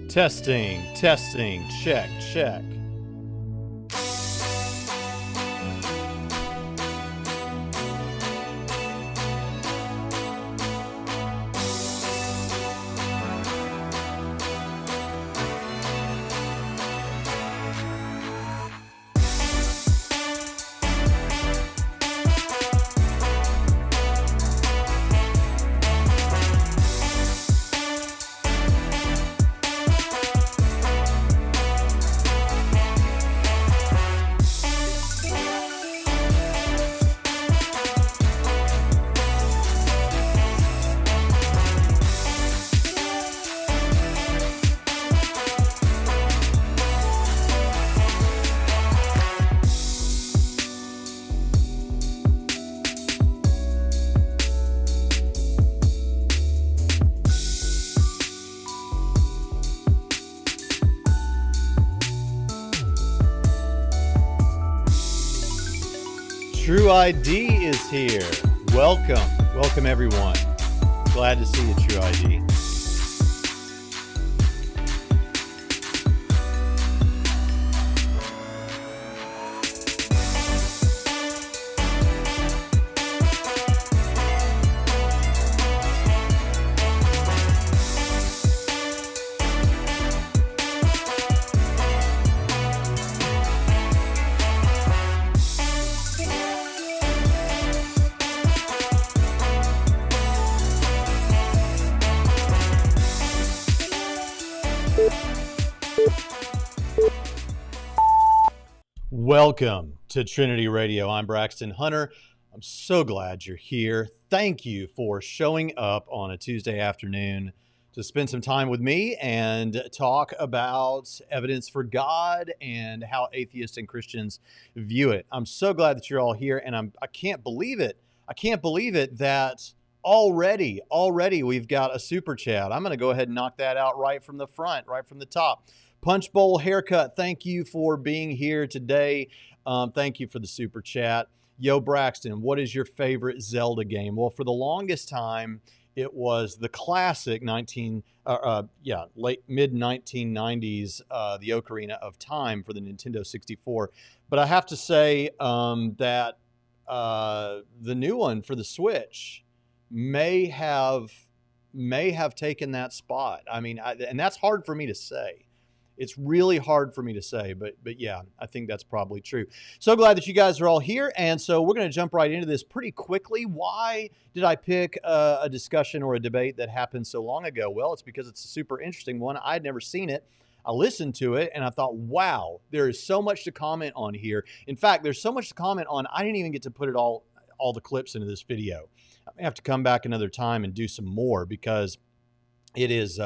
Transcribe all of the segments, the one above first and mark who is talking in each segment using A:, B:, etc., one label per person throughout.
A: Testing, testing, check, check. True ID is here. Welcome. Welcome, everyone. Glad to see you, True ID. Welcome to Trinity Radio. I'm Braxton Hunter. I'm so glad you're here. Thank you for showing up on a Tuesday afternoon to spend some time with me and talk about evidence for God and how atheists and Christians view it. I'm so glad that you're all here, and I can't believe it. I can't believe it that already we've got a super chat. I'm going to go ahead and knock that out right from the front, right from the top. Punch Bowl Haircut, thank you for being here today. Thank you for the super chat. Yo, Braxton, what is your favorite Zelda game? Well, for the longest time, it was the classic mid 1990s, the Ocarina of Time for the Nintendo 64. But I have to say that the new one for the Switch may have taken that spot. I mean, and that's hard for me to say. It's really hard for me to say, but yeah, I think that's probably true. So glad that you guys are all here, and so we're going to jump right into this pretty quickly. Why did I pick a discussion or a debate that happened so long ago? Well, it's because it's a super interesting one. I'd never seen it. I listened to it, and I thought, wow, there is so much to comment on here. In fact, there's so much to comment on, I didn't even get to put it all the clips into this video. I may have to come back another time and do some more because it is...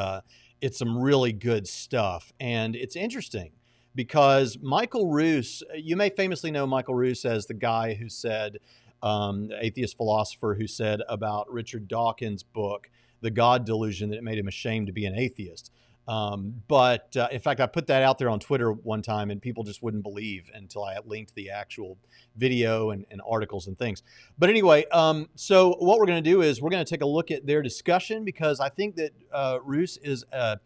A: it's some really good stuff. And it's interesting because Michael Ruse, you may famously know Michael Ruse as the guy who said, the atheist philosopher who said about Richard Dawkins' book, The God Delusion, that it made him ashamed to be an atheist. But in fact, I put that out there on Twitter one time and people just wouldn't believe until I linked the actual video and articles and things. But anyway, so what we're going to do is we're going to take a look at their discussion because I think that Ruse is a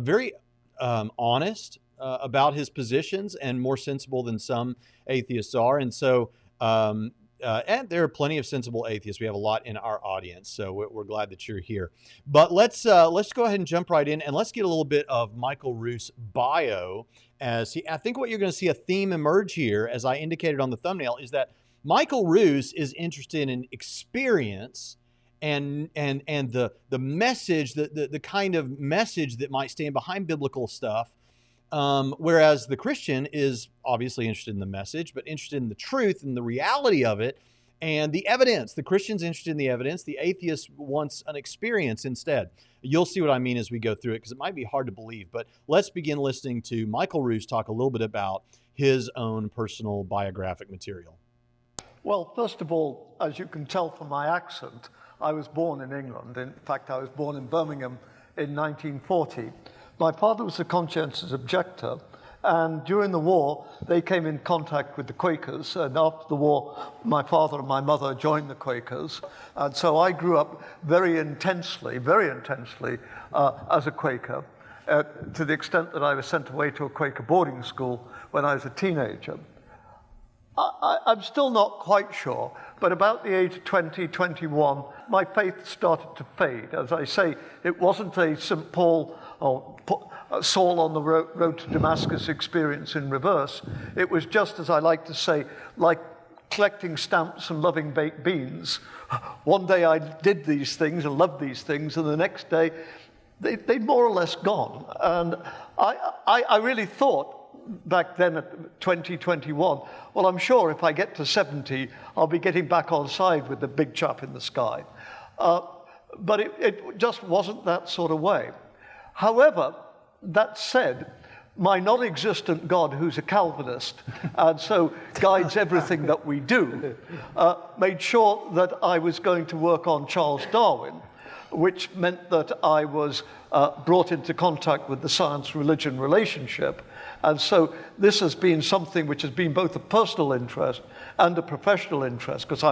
A: very honest about his positions and more sensible than some atheists are. And so and there are plenty of sensible atheists. We have a lot in our audience, so we're glad that you're here. But let's go ahead and jump right in, and let's get a little bit of Michael Ruse's bio. I think what you're going to see a theme emerge here, as I indicated on the thumbnail, is that Michael Ruse is interested in experience and the message, the kind of message that might stand behind biblical stuff. Whereas the Christian is obviously interested in the message, but interested in the truth and the reality of it and the evidence. The Christian's interested in the evidence. The atheist wants an experience instead. You'll see what I mean as we go through it because it might be hard to believe. But let's begin listening to Michael Ruse talk a little bit about his own personal biographic material.
B: Well, first of all, as you can tell from my accent, I was born in England. In fact, I was born in Birmingham in 1940. My father was a conscientious objector, And during the war, they came in contact with the Quakers. And after the war, my father and my mother joined the Quakers. And so I grew up very intensely as a Quaker, to the extent that I was sent away to a Quaker boarding school when I was a teenager. I'm still not quite sure, but about the age of 20, 21, my faith started to fade. As I say, it wasn't a St. Paul or Saul on the road to Damascus experience in reverse. It was just, as I like to say, like collecting stamps and loving baked beans. One day I did these things and loved these things, and the next day they'd more or less gone. And I really thought, back then at 2021, well, I'm sure if I get to 70, I'll be getting back on side with the big chap in the sky. But it just wasn't that sort of way. However, that said, my non-existent God, who's a Calvinist, and so guides everything that we do, made sure that I was going to work on Charles Darwin, which meant that I was brought into contact with the science-religion relationship. And so this has been something which has been both a personal interest and a professional interest, because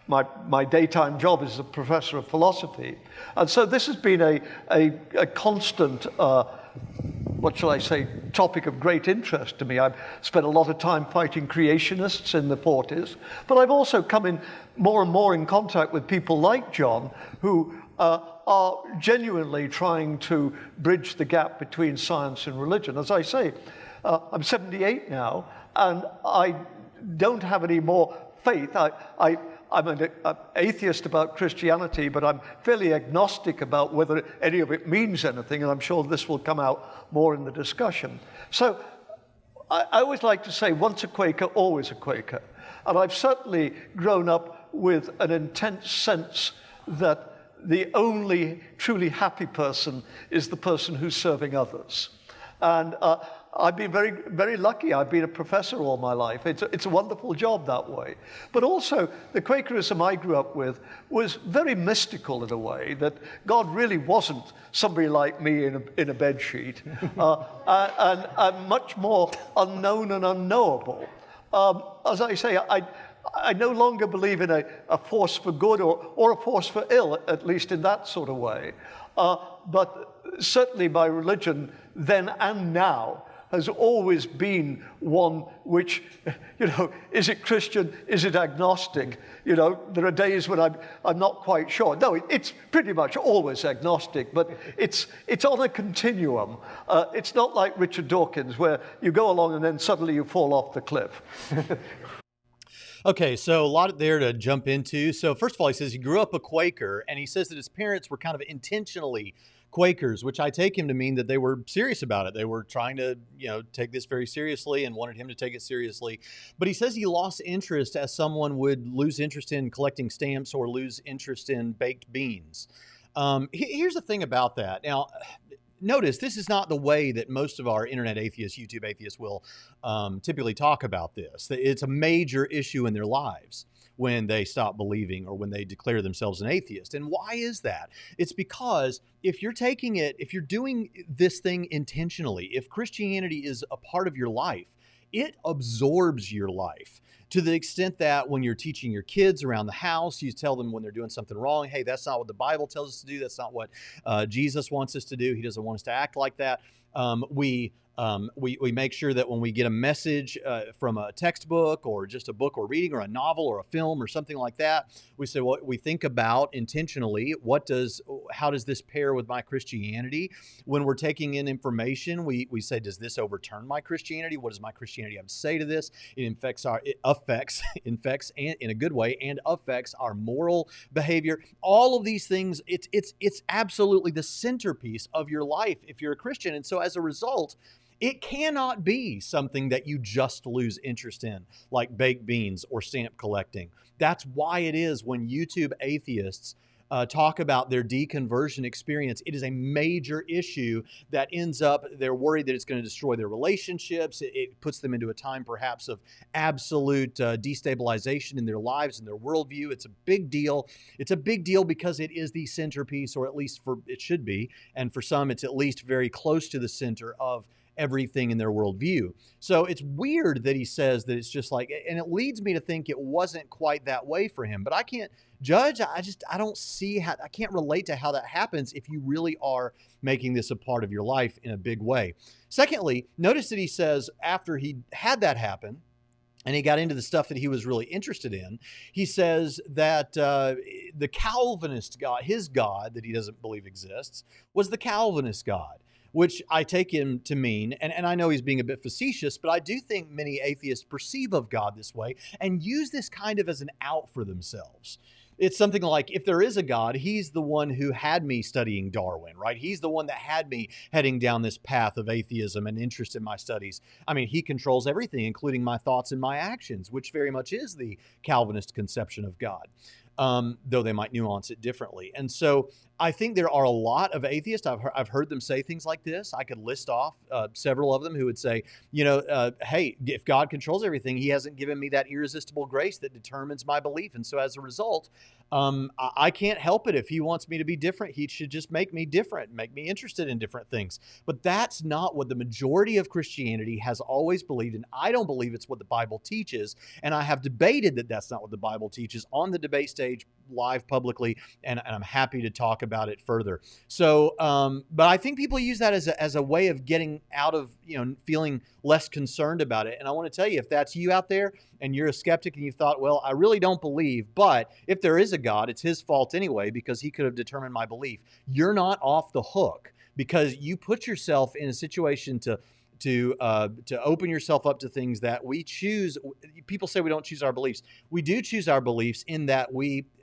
B: my daytime job is a professor of philosophy. And so this has been a constant, what shall I say, topic of great interest to me. I've spent a lot of time fighting creationists in the 40s, but I've also come in more and more in contact with people like John, who are genuinely trying to bridge the gap between science and religion. As I say, I'm 78 now, and I don't have any more faith. I'm an atheist about Christianity, but I'm fairly agnostic about whether any of it means anything, and I'm sure this will come out more in the discussion. So I always like to say, once a Quaker, always a Quaker. And I've certainly grown up with an intense sense that the only truly happy person is the person who's serving others. And I've been very, very lucky. I've been a professor all my life. It's a wonderful job that way. But also, the Quakerism I grew up with was very mystical in a way, that God really wasn't somebody like me in a bedsheet, and much more unknown and unknowable. As I say, I no longer believe in a force for good or a force for ill, at least in that sort of way. But certainly my religion then and now has always been one which, is it Christian, is it agnostic? There are days when I'm not quite sure. No, it's pretty much always agnostic, but it's on a continuum. It's not like Richard Dawkins, where you go along and then suddenly you fall off the cliff.
A: Okay, so a lot there to jump into. So first of all, he says he grew up a Quaker, and he says that his parents were kind of intentionally Quakers, which I take him to mean that they were serious about it. They were trying to, take this very seriously and wanted him to take it seriously. But he says he lost interest as someone would lose interest in collecting stamps or lose interest in baked beans. Here's the thing about that. Now, notice this is not the way that most of our internet atheists, YouTube atheists will typically talk about this. It's a major issue in their lives when they stop believing or when they declare themselves an atheist. And why is that? It's because if you're doing this thing intentionally, if Christianity is a part of your life, it absorbs your life. To the extent that when you're teaching your kids around the house, you tell them when they're doing something wrong, hey, that's not what the Bible tells us to do. That's not what Jesus wants us to do. He doesn't want us to act like that. We make sure that when we get a message from a textbook or just a book we're reading or a novel or a film or something like that, we say, well, we think about intentionally, how does this pair with my Christianity? When we're taking in information, we say, does this overturn my Christianity? What does my Christianity have to say to this? It affects and in a good way, and affects our moral behavior. All of these things, it's absolutely the centerpiece of your life if you're a Christian. And so as a result, it cannot be something that you just lose interest in, like baked beans or stamp collecting. That's why it is when YouTube atheists talk about their deconversion experience, it is a major issue that ends up, they're worried that it's going to destroy their relationships. It puts them into a time perhaps of absolute destabilization in their lives and their worldview. It's a big deal. It's a big deal because it is the centerpiece, or at least it should be. And for some, it's at least very close to the center of everything in their worldview. So it's weird that he says that it's just like, and it leads me to think it wasn't quite that way for him. But I can't judge. I don't see how, I can't relate to how that happens if you really are making this a part of your life in a big way. Secondly, notice that he says after he had that happen, and he got into the stuff that he was really interested in, he says that the Calvinist God, his God that he doesn't believe exists, was the Calvinist God, which I take him to mean, and I know he's being a bit facetious, but I do think many atheists perceive of God this way and use this kind of as an out for themselves. It's something like, if there is a God, he's the one who had me studying Darwin, right? He's the one that had me heading down this path of atheism and interest in my studies. I mean, he controls everything, including my thoughts and my actions, which very much is the Calvinist conception of God. Though they might nuance it differently. And so I think there are a lot of atheists. I've heard them say things like this. I could list off several of them who would say, hey, if God controls everything, he hasn't given me that irresistible grace that determines my belief. And so as a result, I can't help it. If he wants me to be different, he should just make me different, make me interested in different things. But that's not what the majority of Christianity has always believed. And I don't believe it's what the Bible teaches. And I have debated that that's not what the Bible teaches on the debate stage, live publicly, and I'm happy to talk about it further. So, but I think people use that as a way of getting out of, feeling less concerned about it. And I want to tell you, if that's you out there and you're a skeptic and you thought, well, I really don't believe, but if there is a God, it's his fault anyway, because he could have determined my belief. You're not off the hook, because you put yourself in a situation to open yourself up to things that we choose. People say we don't choose our beliefs. We do choose our beliefs in that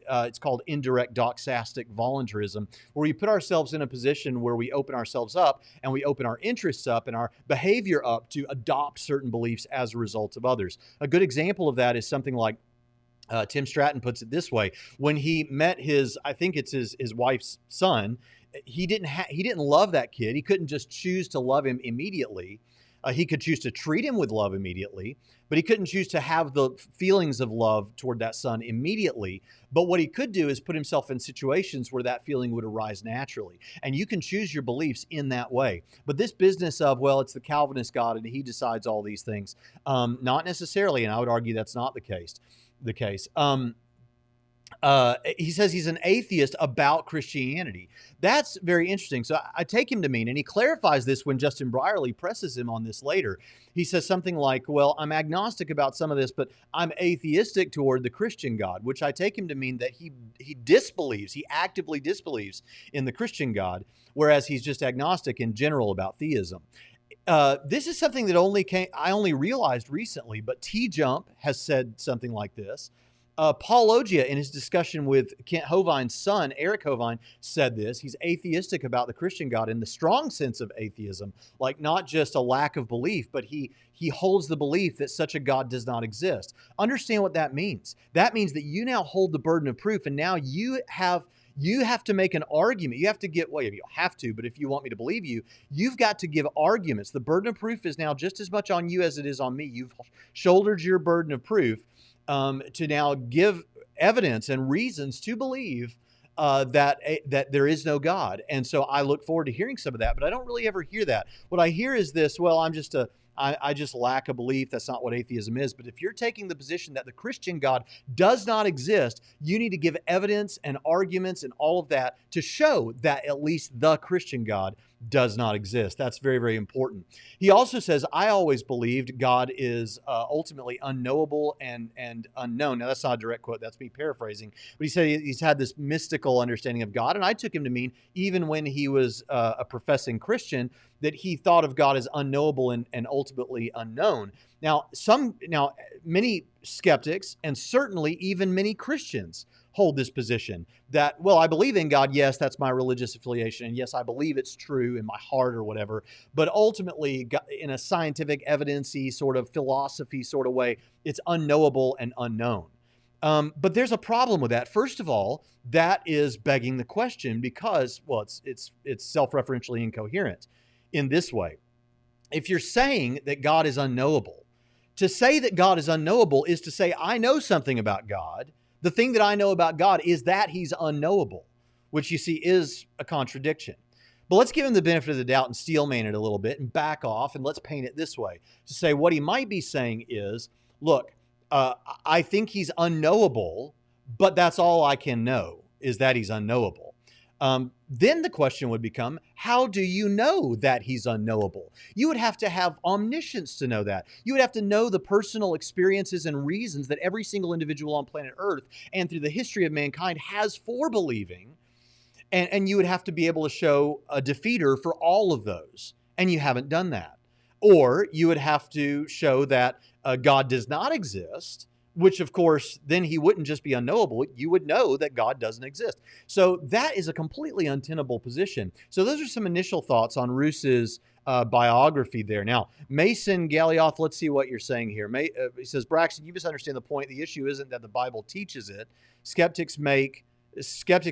A: it's called indirect doxastic voluntarism, where we put ourselves in a position where we open ourselves up and we open our interests up and our behavior up to adopt certain beliefs as a result of others. A good example of that is something like Tim Stratton puts it this way. When he met I think it's his wife's son, he didn't love that kid. He couldn't just choose to love him immediately. He could choose to treat him with love immediately, but he couldn't choose to have the feelings of love toward that son immediately. But what he could do is put himself in situations where that feeling would arise naturally. And you can choose your beliefs in that way. But this business of, well, it's the Calvinist God and he decides all these things, not necessarily. And I would argue that's not the case. He says he's an atheist about Christianity. That's very interesting. So I take him to mean, and he clarifies this when Justin Brierley presses him on this later. He says something like, well, I'm agnostic about some of this, but I'm atheistic toward the Christian God, which I take him to mean that he disbelieves, he actively disbelieves in the Christian God, whereas he's just agnostic in general about theism. This is something that I only realized recently, but T-Jump has said something like this. Paul Logia, in his discussion with Kent Hovind's son, Eric Hovind, said this. He's atheistic about the Christian God in the strong sense of atheism, like not just a lack of belief, but he holds the belief that such a God does not exist. Understand what that means. That means that you now hold the burden of proof, and now you have to make an argument. You have to get, well, you don't have to, but if you want me to believe you, you've got to give arguments. The burden of proof is now just as much on you as it is on me. You've shouldered your burden of proof to now give evidence and reasons to believe that there is no God. And so I look forward to hearing some of that, but I don't really ever hear that. What I hear is this, well, I just lack a belief. That's not what atheism is. But if you're taking the position that the Christian God does not exist, you need to give evidence and arguments and all of that to show that at least the Christian God does not exist. That's very, very important. He also says, I always believed God is ultimately unknowable and unknown. Now, that's not a direct quote. That's me paraphrasing. But he said he's had this mystical understanding of God. And I took him to mean, even when he was a professing Christian, that he thought of God as unknowable and ultimately unknown. Now, many skeptics, and certainly even many Christians, hold this position that, well, I believe in God. Yes, that's my religious affiliation. And yes, I believe it's true in my heart or whatever. But ultimately, in a scientific, evidence-y sort of philosophy sort of way, it's unknowable and unknown. But there's a problem with that. First of all, that is begging the question because, well, it's self-referentially incoherent in this way. If you're saying that God is unknowable, to say that God is unknowable is to say, I know something about God. The thing that I know about God is that he's unknowable, which you see is a contradiction. But let's give him the benefit of the doubt and steel man it a little bit and back off, and let's paint it this way. To say what he might be saying is, look, I think he's unknowable, but that's all I can know, is that he's unknowable. Then the question would become, how do you know that he's unknowable? You would have to have omniscience to know that. You would have to know the personal experiences and reasons that every single individual on planet Earth and through the history of mankind has for believing. And you would have to be able to show a defeater for all of those. And you haven't done that. Or you would have to show that God does not exist, which of course, then he wouldn't just be unknowable. You would know that God doesn't exist. So that is a completely untenable position. So those are some initial thoughts on Ruse's biography there. Now, Mason Galioth, let's see what you're saying here. He says, Braxton, you misunderstand the point. The issue isn't that the Bible teaches it. Skeptics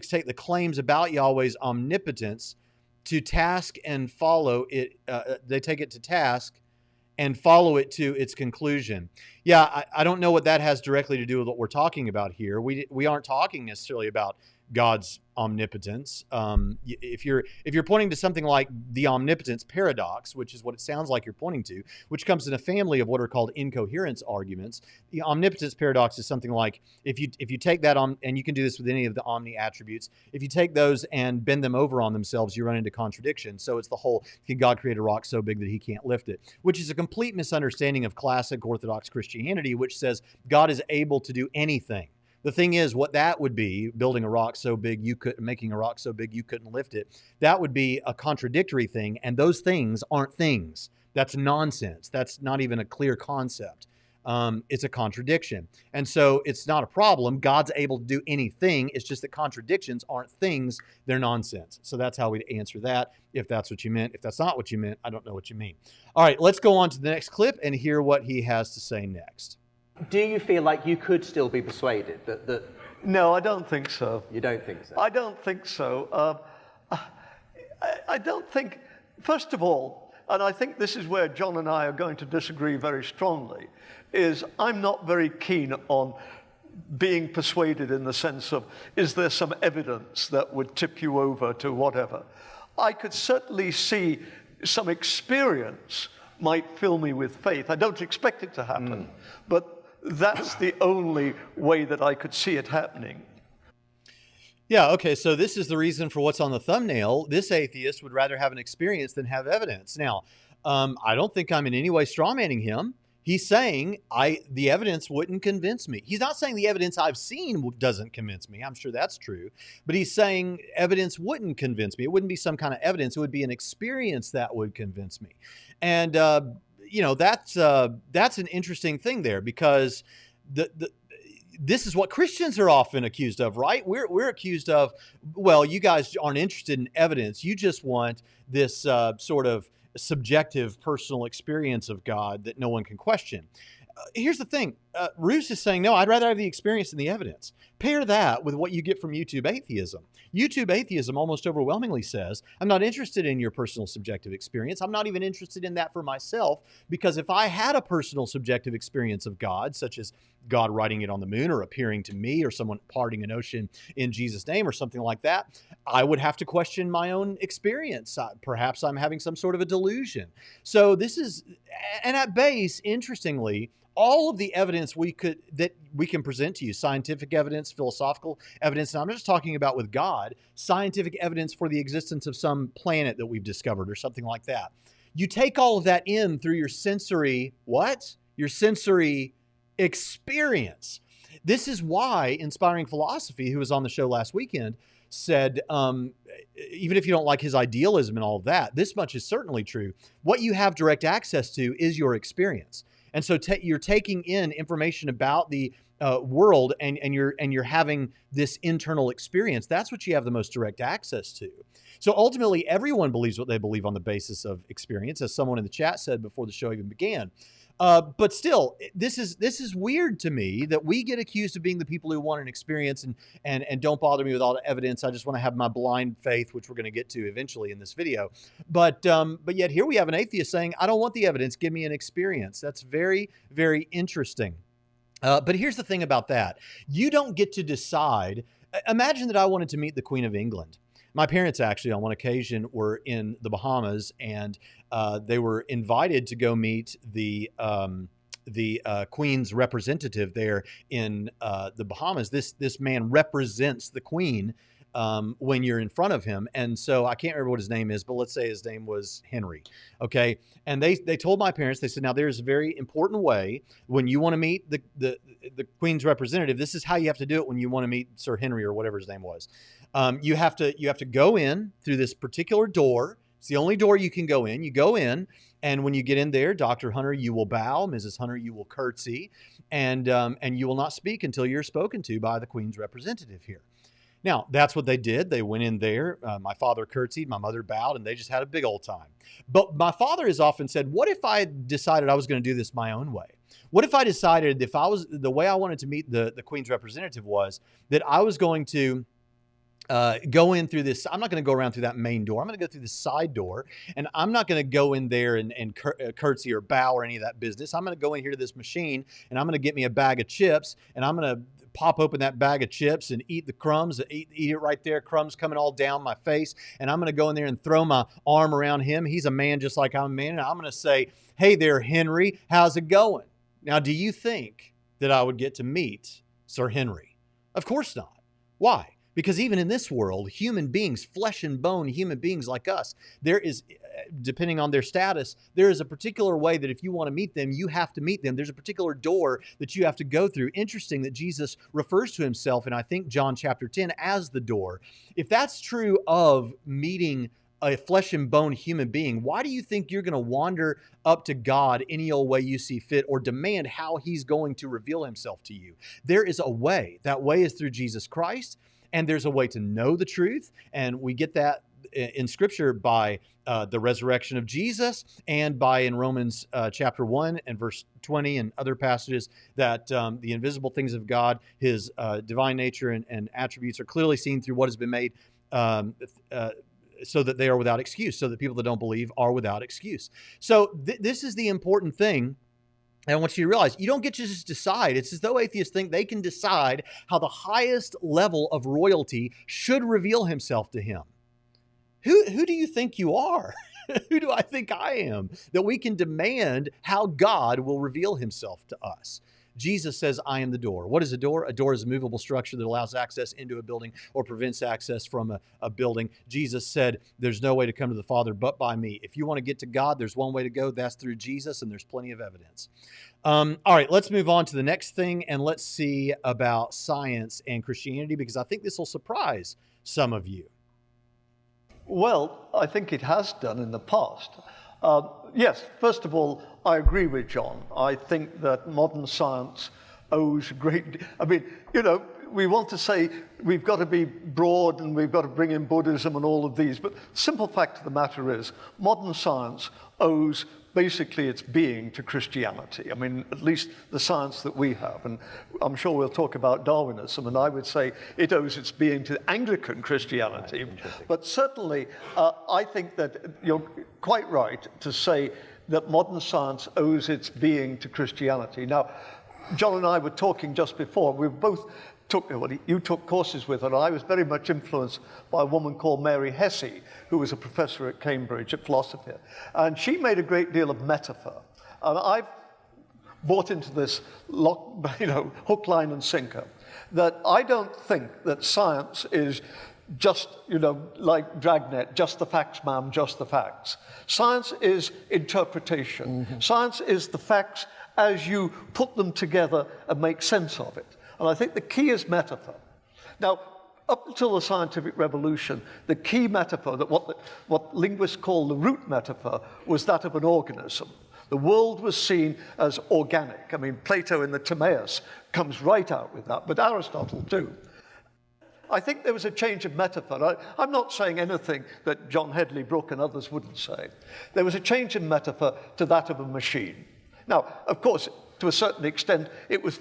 A: take the claims about Yahweh's omnipotence to task and follow it. They take it to task and follow it to its conclusion. Yeah, I don't know what that has directly to do with what we're talking about here. We aren't talking necessarily about God's omnipotence. If you're pointing to something like the omnipotence paradox, which is what it sounds like you're pointing to, which comes in a family of what are called incoherence arguments, the omnipotence paradox is something like if you take that on, and you can do this with any of the omni attributes, if you take those and bend them over on themselves, you run into contradiction. So it's the whole, can God create a rock so big that he can't lift it? Which is a complete misunderstanding of classic Orthodox Christianity, which says God is able to do anything. The thing is, what that would be, building a rock so big making a rock so big you couldn't lift it, that would be a contradictory thing, and those things aren't things. That's nonsense. That's not even a clear concept. It's a contradiction. And so it's not a problem. God's able to do anything. It's just that contradictions aren't things. They're nonsense. So that's how we'd answer that, if that's what you meant. If that's not what you meant, I don't know what you mean. All right, let's go on to the next clip and hear what he has to say next.
C: Do you feel like you could still be persuaded that...
B: No, I don't think so.
C: You don't think so?
B: I don't think so. I don't think, first of all, and I think this is where John and I are going to disagree very strongly, is I'm not very keen on being persuaded in the sense of, is there some evidence that would tip you over to whatever? I could certainly see some experience might fill me with faith. I don't expect it to happen, but that's the only way that I could see it happening.
A: Yeah, okay, so this is the reason for what's on the thumbnail. This atheist would rather have an experience than have evidence. Now, I don't think I'm in any way strawmanning him. He's saying the evidence wouldn't convince me. He's not saying the evidence I've seen doesn't convince me. I'm sure that's true. But he's saying evidence wouldn't convince me. It wouldn't be some kind of evidence. It would be an experience that would convince me. And you know, that's an interesting thing there, because this is what Christians are often accused of, right? We're accused of, well, you guys aren't interested in evidence. You just want this sort of subjective personal experience of God that no one can question. Here's the thing. Ruse is saying, no, I'd rather have the experience than the evidence. Pair that with what you get from YouTube atheism. YouTube atheism almost overwhelmingly says, I'm not interested in your personal subjective experience. I'm not even interested in that for myself, because if I had a personal subjective experience of God, such as God writing it on the moon or appearing to me or someone parting an ocean in Jesus' name or something like that, I would have to question my own experience. Perhaps I'm having some sort of a delusion. So this is, and at base, interestingly, all of the evidence that we can present to you, scientific evidence, philosophical evidence, and I'm just talking about with God, scientific evidence for the existence of some planet that we've discovered or something like that. You take all of that in through your sensory, what? Your sensory experience. This is why Inspiring Philosophy, who was on the show last weekend, said, even if you don't like his idealism and all of that, this much is certainly true. What you have direct access to is your experience. And so you're taking in information about the world, and you're having this internal experience. That's what you have the most direct access to. So ultimately, everyone believes what they believe on the basis of experience, as someone in the chat said before the show even began. But still, this is weird to me that we get accused of being the people who want an experience and don't bother me with all the evidence. I just want to have my blind faith, which we're going to get to eventually in this video. But yet here we have an atheist saying, I don't want the evidence, give me an experience. That's very, very interesting. But here's the thing about that. You don't get to decide. Imagine that I wanted to meet the Queen of England. My parents actually, on one occasion, were in the Bahamas, and they were invited to go meet the Queen's representative there in the Bahamas. This man represents the Queen when you're in front of him. And so I can't remember what his name is, but let's say his name was Henry. Okay. And they told my parents, they said, now there's a very important way when you want to meet the Queen's representative. This is how you have to do it when you want to meet Sir Henry or whatever his name was. You have to go in through this particular door. It's the only door you can go in. You go in, and when you get in there, Dr. Hunter, you will bow. Mrs. Hunter, you will curtsy, and you will not speak until you're spoken to by the Queen's representative here. Now, that's what they did. They went in there. My father curtsied, my mother bowed, and they just had a big old time. But my father has often said, what if I decided I was going to do this my own way? What if I decided if I was the way I wanted to meet the Queen's representative was that I was going to go in through this. I'm not going to go around through that main door. I'm going to go through the side door, and I'm not going to go in there and curtsy or bow or any of that business. I'm going to go in here to this machine, and I'm going to get me a bag of chips, and I'm going to pop open that bag of chips and eat the crumbs, eat it right there, crumbs coming all down my face, and I'm going to go in there and throw my arm around him. He's a man just like I'm a man, and I'm going to say, hey there, Henry, how's it going? Now, do you think that I would get to meet Sir Henry? Of course not. Why? Because even in this world, human beings, flesh and bone human beings like us, there is, depending on their status, there is a particular way that if you want to meet them, you have to meet them. There's a particular door that you have to go through. Interesting that Jesus refers to himself in, I think, John chapter 10 as the door. If that's true of meeting a flesh and bone human being, why do you think you're going to wander up to God any old way you see fit or demand how he's going to reveal himself to you? There is a way. That way is through Jesus Christ. And there's a way to know the truth, and we get that in Scripture by the resurrection of Jesus and by in Romans chapter 1 and verse 20 and other passages that the invisible things of God, his divine nature and attributes are clearly seen through what has been made so that they are without excuse, so that people that don't believe are without excuse. So this is the important thing. And I want you to realize you don't get to just decide. It's as though atheists think they can decide how the highest level of royalty should reveal himself to him. Who do you think you are? Who do I think I am? That we can demand how God will reveal himself to us. Jesus says, I am the door. What is a door? A door is a movable structure that allows access into a building or prevents access from a building. Jesus said, there's no way to come to the Father but by me. If you want to get to God, there's one way to go. That's through Jesus, and there's plenty of evidence. All right, let's move on to the next thing, and let's see about science and Christianity, because I think this will surprise some of you.
B: Well, I think it has done in the past. Yes, first of all, I agree with John. I think that modern science owes a great... I mean, you know, we want to say we've got to be broad and we've got to bring in Buddhism and all of these, but the simple fact of the matter is modern science owes basically its being to Christianity. I mean, at least the science that we have. And I'm sure we'll talk about Darwinism, and I would say it owes its being to Anglican Christianity. But certainly, I think that you're quite right to say that modern science owes its being to Christianity. Now, John and I were talking just before. We both you took courses with her, and I was very much influenced by a woman called Mary Hesse, who was a professor at Cambridge at philosophy. And she made a great deal of metaphor. And I've bought into this hook, line, and sinker, that I don't think that science is just, like Dragnet, just the facts, ma'am, just the facts. Science is interpretation. Mm-hmm. Science is the facts as you put them together and make sense of it. And I think the key is metaphor. Now, up until the scientific revolution, the key metaphor, that what linguists call the root metaphor, was that of an organism. The world was seen as organic. I mean, Plato in the Timaeus comes right out with that, but Aristotle too. I think there was a change of metaphor. I'm not saying anything that John Hedley Brooke and others wouldn't say. There was a change in metaphor to that of a machine. Now, of course, to a certain extent, it was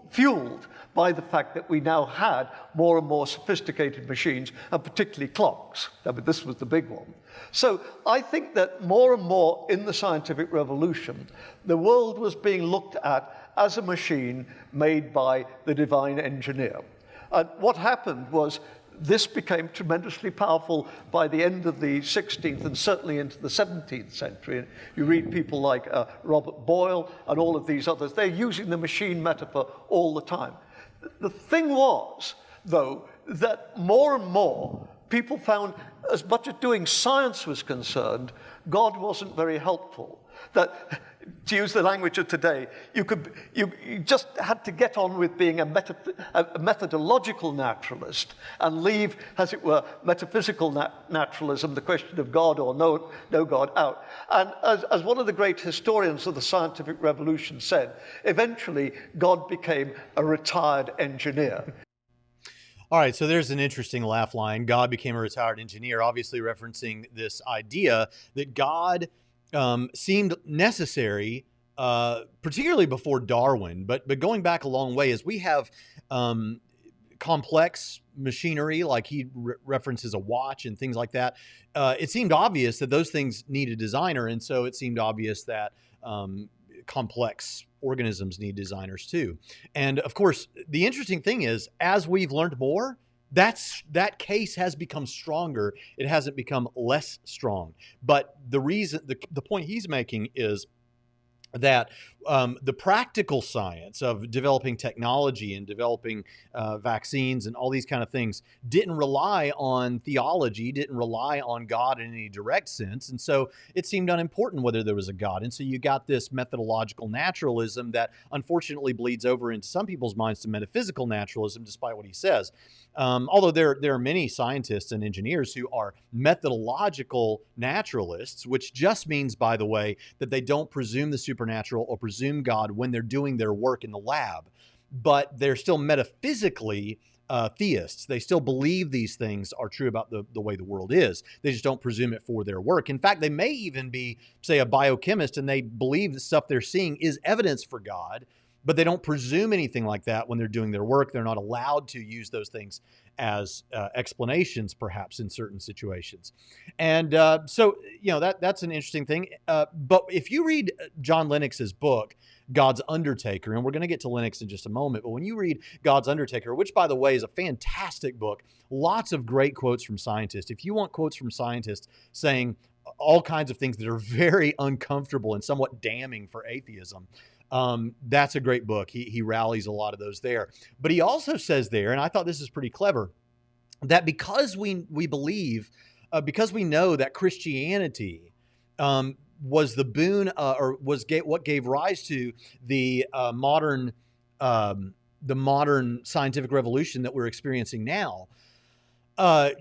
B: fueled by the fact that we now had more and more sophisticated machines, and particularly clocks. I mean, this was the big one. So I think that more and more in the scientific revolution, the world was being looked at as a machine made by the divine engineer. And what happened was this became tremendously powerful by the end of the 16th and certainly into the 17th century. You read people like Robert Boyle and all of these others. They're using the machine metaphor all the time. The thing was, though, that more and more people found, as much as doing science was concerned, God wasn't very helpful. That, to use the language of today, you just had to get on with being a methodological naturalist and leave, as it were, metaphysical naturalism, the question of God or no God, out. And as one of the great historians of the scientific revolution said, eventually God became a retired engineer.
A: All right, so there's an interesting laugh line. God became a retired engineer, obviously referencing this idea that God seemed necessary, particularly before Darwin, but going back a long way, as we have complex machinery, like he references a watch and things like that, it seemed obvious that those things need a designer, and so it seemed obvious that complex organisms need designers too. And of course, the interesting thing is, as we've learned more, that case has become stronger. It hasn't become less strong. But the reason, the point he's making is that the practical science of developing technology and developing vaccines and all these kind of things didn't rely on theology, didn't rely on God in any direct sense. And so it seemed unimportant whether there was a God. And so you got this methodological naturalism that unfortunately bleeds over into some people's minds to metaphysical naturalism, despite what he says. Although there are many scientists and engineers who are methodological naturalists, which just means, by the way, that they don't presume the supernatural or presume God when they're doing their work in the lab, but they're still metaphysically theists. They still believe these things are true about the way the world is. They just don't presume it for their work. In fact, they may even be, say, a biochemist, and they believe the stuff they're seeing is evidence for God, but they don't presume anything like that when they're doing their work. They're not allowed to use those things as explanations, perhaps, in certain situations. And so, you know, that's an interesting thing. But if you read John Lennox's book, God's Undertaker, and we're going to get to Lennox in just a moment, but when you read God's Undertaker, which, by the way, is a fantastic book, lots of great quotes from scientists. If you want quotes from scientists saying all kinds of things that are very uncomfortable and somewhat damning for atheism, that's a great book. He rallies a lot of those there. But he also says there, and I thought this is pretty clever, that because we believe, because we know that Christianity was the boon, or was what gave rise to the modern scientific revolution that we're experiencing now.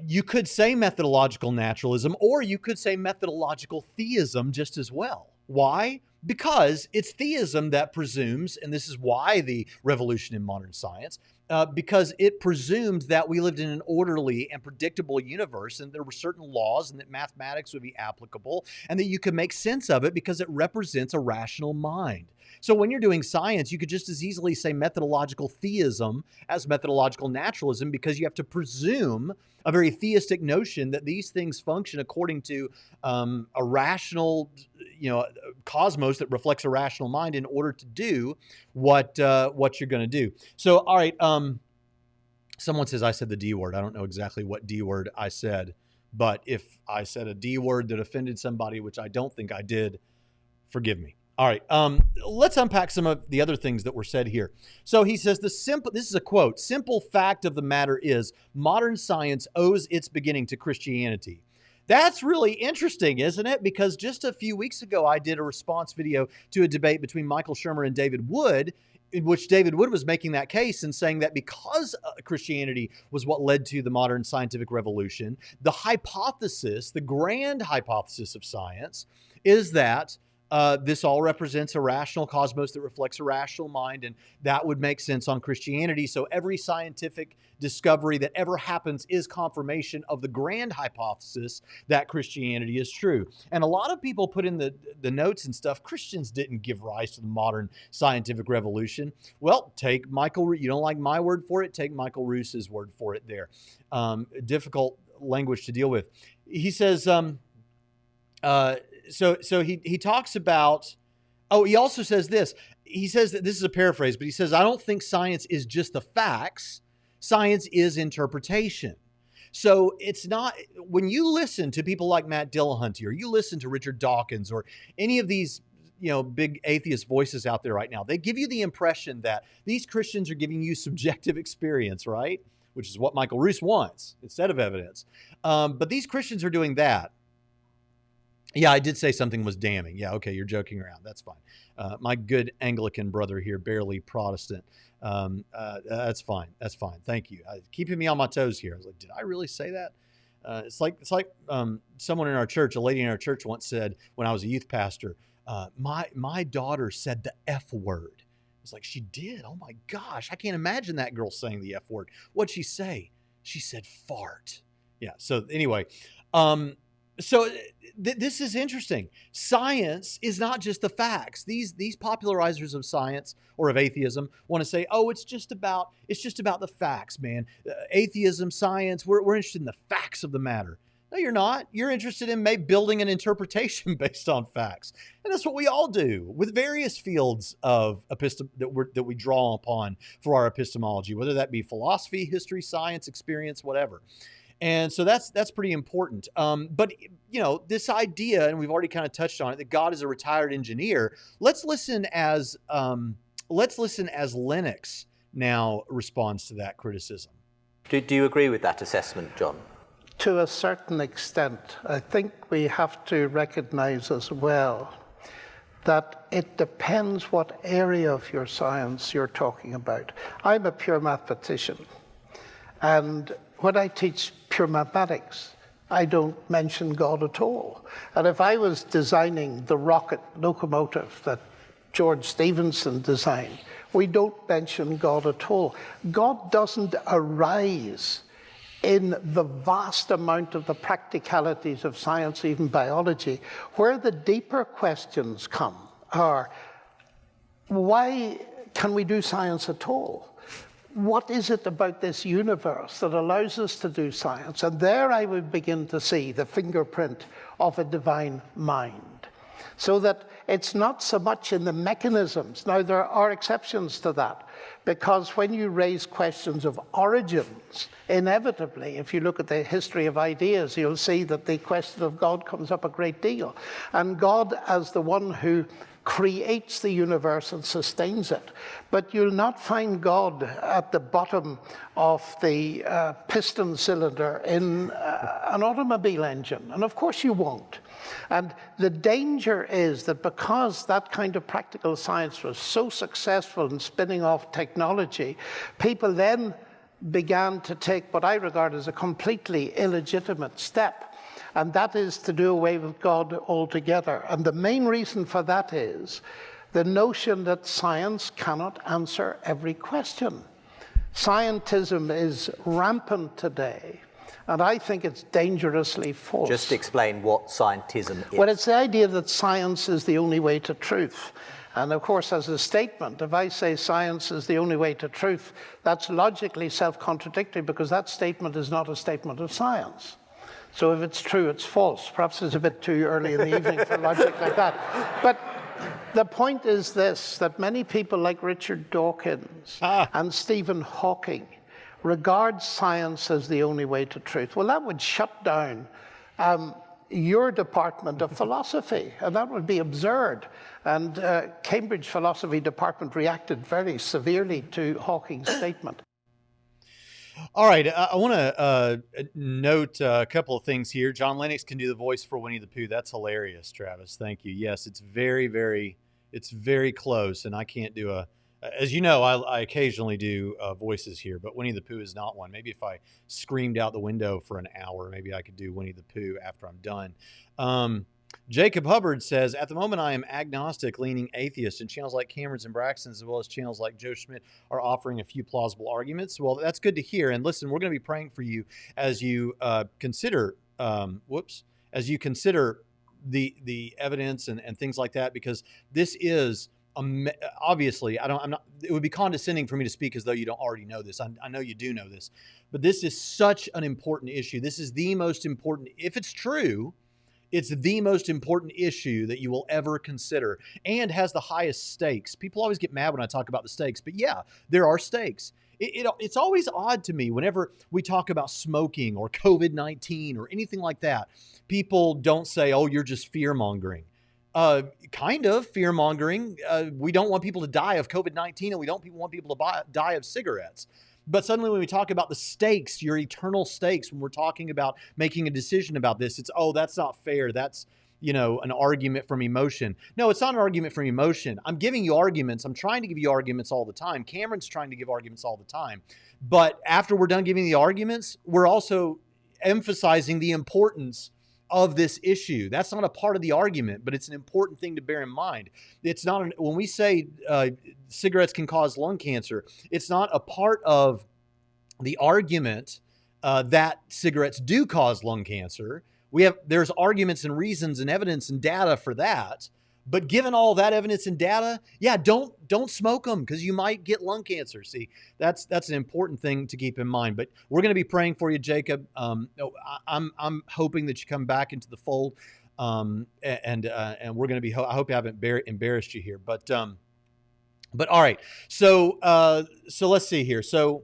A: You could say methodological naturalism, or you could say methodological theism just as well. Why? Because it's theism that presumes, and this is why the revolution in modern science, because it presumed that we lived in an orderly and predictable universe, and there were certain laws, and that mathematics would be applicable, and that you could make sense of it because it represents a rational mind. So when you're doing science, you could just as easily say methodological theism as methodological naturalism, because you have to presume a very theistic notion that these things function according to a rational, cosmos that reflects a rational mind in order to do what you're going to do. So, all right, someone says I said the D word. I don't know exactly what D word I said, but if I said a D word that offended somebody, which I don't think I did, forgive me. All right, let's unpack some of the other things that were said here. So he says, this is a quote, "Simple fact of the matter is modern science owes its beginning to Christianity." That's really interesting, isn't it? Because just a few weeks ago, I did a response video to a debate between Michael Shermer and David Wood, in which David Wood was making that case and saying that because Christianity was what led to the modern scientific revolution, the hypothesis, the grand hypothesis of science, is that this all represents a rational cosmos that reflects a rational mind, and that would make sense on Christianity. So every scientific discovery that ever happens is confirmation of the grand hypothesis that Christianity is true. And a lot of people put in the notes and stuff, Christians didn't give rise to the modern scientific revolution. Well, take Michael, you don't like my word for it, take Michael Ruse's word for it there. Difficult language to deal with. He says, So he talks about, he also says this. He says that, this is a paraphrase, but he says, I don't think science is just the facts. Science is interpretation. So it's not, when you listen to people like Matt Dillahunty, or you listen to Richard Dawkins, or any of these, big atheist voices out there right now, they give you the impression that these Christians are giving you subjective experience, right? Which is what Michael Ruse wants instead of evidence. But these Christians are doing that. Yeah, I did say something was damning. Yeah, okay, you're joking around. That's fine. My good Anglican brother here, barely Protestant. That's fine. That's fine. Thank you. Keeping me on my toes here. I was like, did I really say that? It's like someone in our church, a lady in our church once said when I was a youth pastor, my daughter said the F word. It's like, she did? Oh my gosh, I can't imagine that girl saying the F word. What'd she say? She said fart. Yeah, so anyway, this is interesting. Science is not just the facts. These popularizers of science or of atheism want to say, oh, it's just about the facts, man. Atheism, science, we're interested in the facts of the matter. No, you're not. You're interested in maybe building an interpretation based on facts. And that's what we all do with various fields of that we draw upon for our epistemology, whether that be philosophy, history, science, experience, whatever. And so that's pretty important. But this idea, and we've already kind of touched on it, that God is a retired engineer. Let's listen as Lennox now responds to that criticism.
C: Do you agree with that assessment, John?
D: To a certain extent, I think we have to recognize as well that it depends what area of your science you're talking about. I'm a pure mathematician, and when I teach pure mathematics, I don't mention God at all. And if I was designing the rocket locomotive that George Stephenson designed, we don't mention God at all. God doesn't arise in the vast amount of the practicalities of science, even biology. Where the deeper questions come are, why can we do science at all? What is it about this universe that allows us to do science? And there I would begin to see the fingerprint of a divine mind. So that it's not so much in the mechanisms. Now, there are exceptions to that, because when you raise questions of origins, inevitably, if you look at the history of ideas, you'll see that the question of God comes up a great deal. And God as the one who creates the universe and sustains it. But you'll not find God at the bottom of the piston cylinder in an automobile engine. And of course you won't. And the danger is that because that kind of practical science was so successful in spinning off technology, people then began to take what I regard as a completely illegitimate step. And that is to do away with God altogether. And the main reason for that is the notion that science cannot answer every question. Scientism is rampant today, and I think it's dangerously false.
C: Just explain what scientism is.
D: Well, it's the idea that science is the only way to truth. And of course, as a statement, if I say science is the only way to truth, that's logically self-contradictory, because that statement is not a statement of science. So if it's true, it's false. Perhaps it's a bit too early in the evening for logic like that. But the point is this, that many people like Richard Dawkins and Stephen Hawking regard science as the only way to truth. Well, that would shut down your department of philosophy, and that would be absurd. And Cambridge Philosophy Department reacted very severely to Hawking's statement.
A: All right, I want to note a couple of things here. John Lennox can do the voice for Winnie the Pooh. That's hilarious, Travis. Thank you. Yes, it's very close, and I can't do as you know, I occasionally do voices here, but Winnie the Pooh is not one. Maybe if I screamed out the window for an hour, maybe I could do Winnie the Pooh after I'm done. Jacob Hubbard says, at the moment I am agnostic, leaning atheist, and channels like Cameron's and Braxton's, as well as channels like Joe Schmidt, are offering a few plausible arguments. Well, that's good to hear. And listen, we're going to be praying for you as you consider the evidence and things like that, because this is obviously, it would be condescending for me to speak as though you don't already know this. I know you do know this, but this is such an important issue. This is the most important, if it's true, it's the most important issue that you will ever consider, and has the highest stakes. People always get mad when I talk about the stakes, but yeah, there are stakes. It's always odd to me whenever we talk about smoking or COVID-19 or anything like that. People don't say, "Oh, you're just fear mongering." Kind of fear mongering. We don't want people to die of COVID-19, and we don't want people to die of cigarettes. But suddenly, when we talk about the stakes, your eternal stakes, when we're talking about making a decision about this, it's, oh, that's not fair. That's, an argument from emotion. No, it's not an argument from emotion. I'm giving you arguments. I'm trying to give you arguments all the time. Cameron's trying to give arguments all the time. But after we're done giving the arguments, we're also emphasizing the importance of this issue. That's not a part of the argument, but it's an important thing to bear in mind. It's not when we say cigarettes can cause lung cancer, it's not a part of the argument that cigarettes do cause lung cancer. There's arguments and reasons and evidence and data for that. But given all that evidence and data, yeah, don't smoke them because you might get lung cancer. See, that's an important thing to keep in mind. But we're going to be praying for you, Jacob. I'm hoping that you come back into the fold, and we're going to be. I hope I haven't embarrassed you here. But all right. So let's see here. So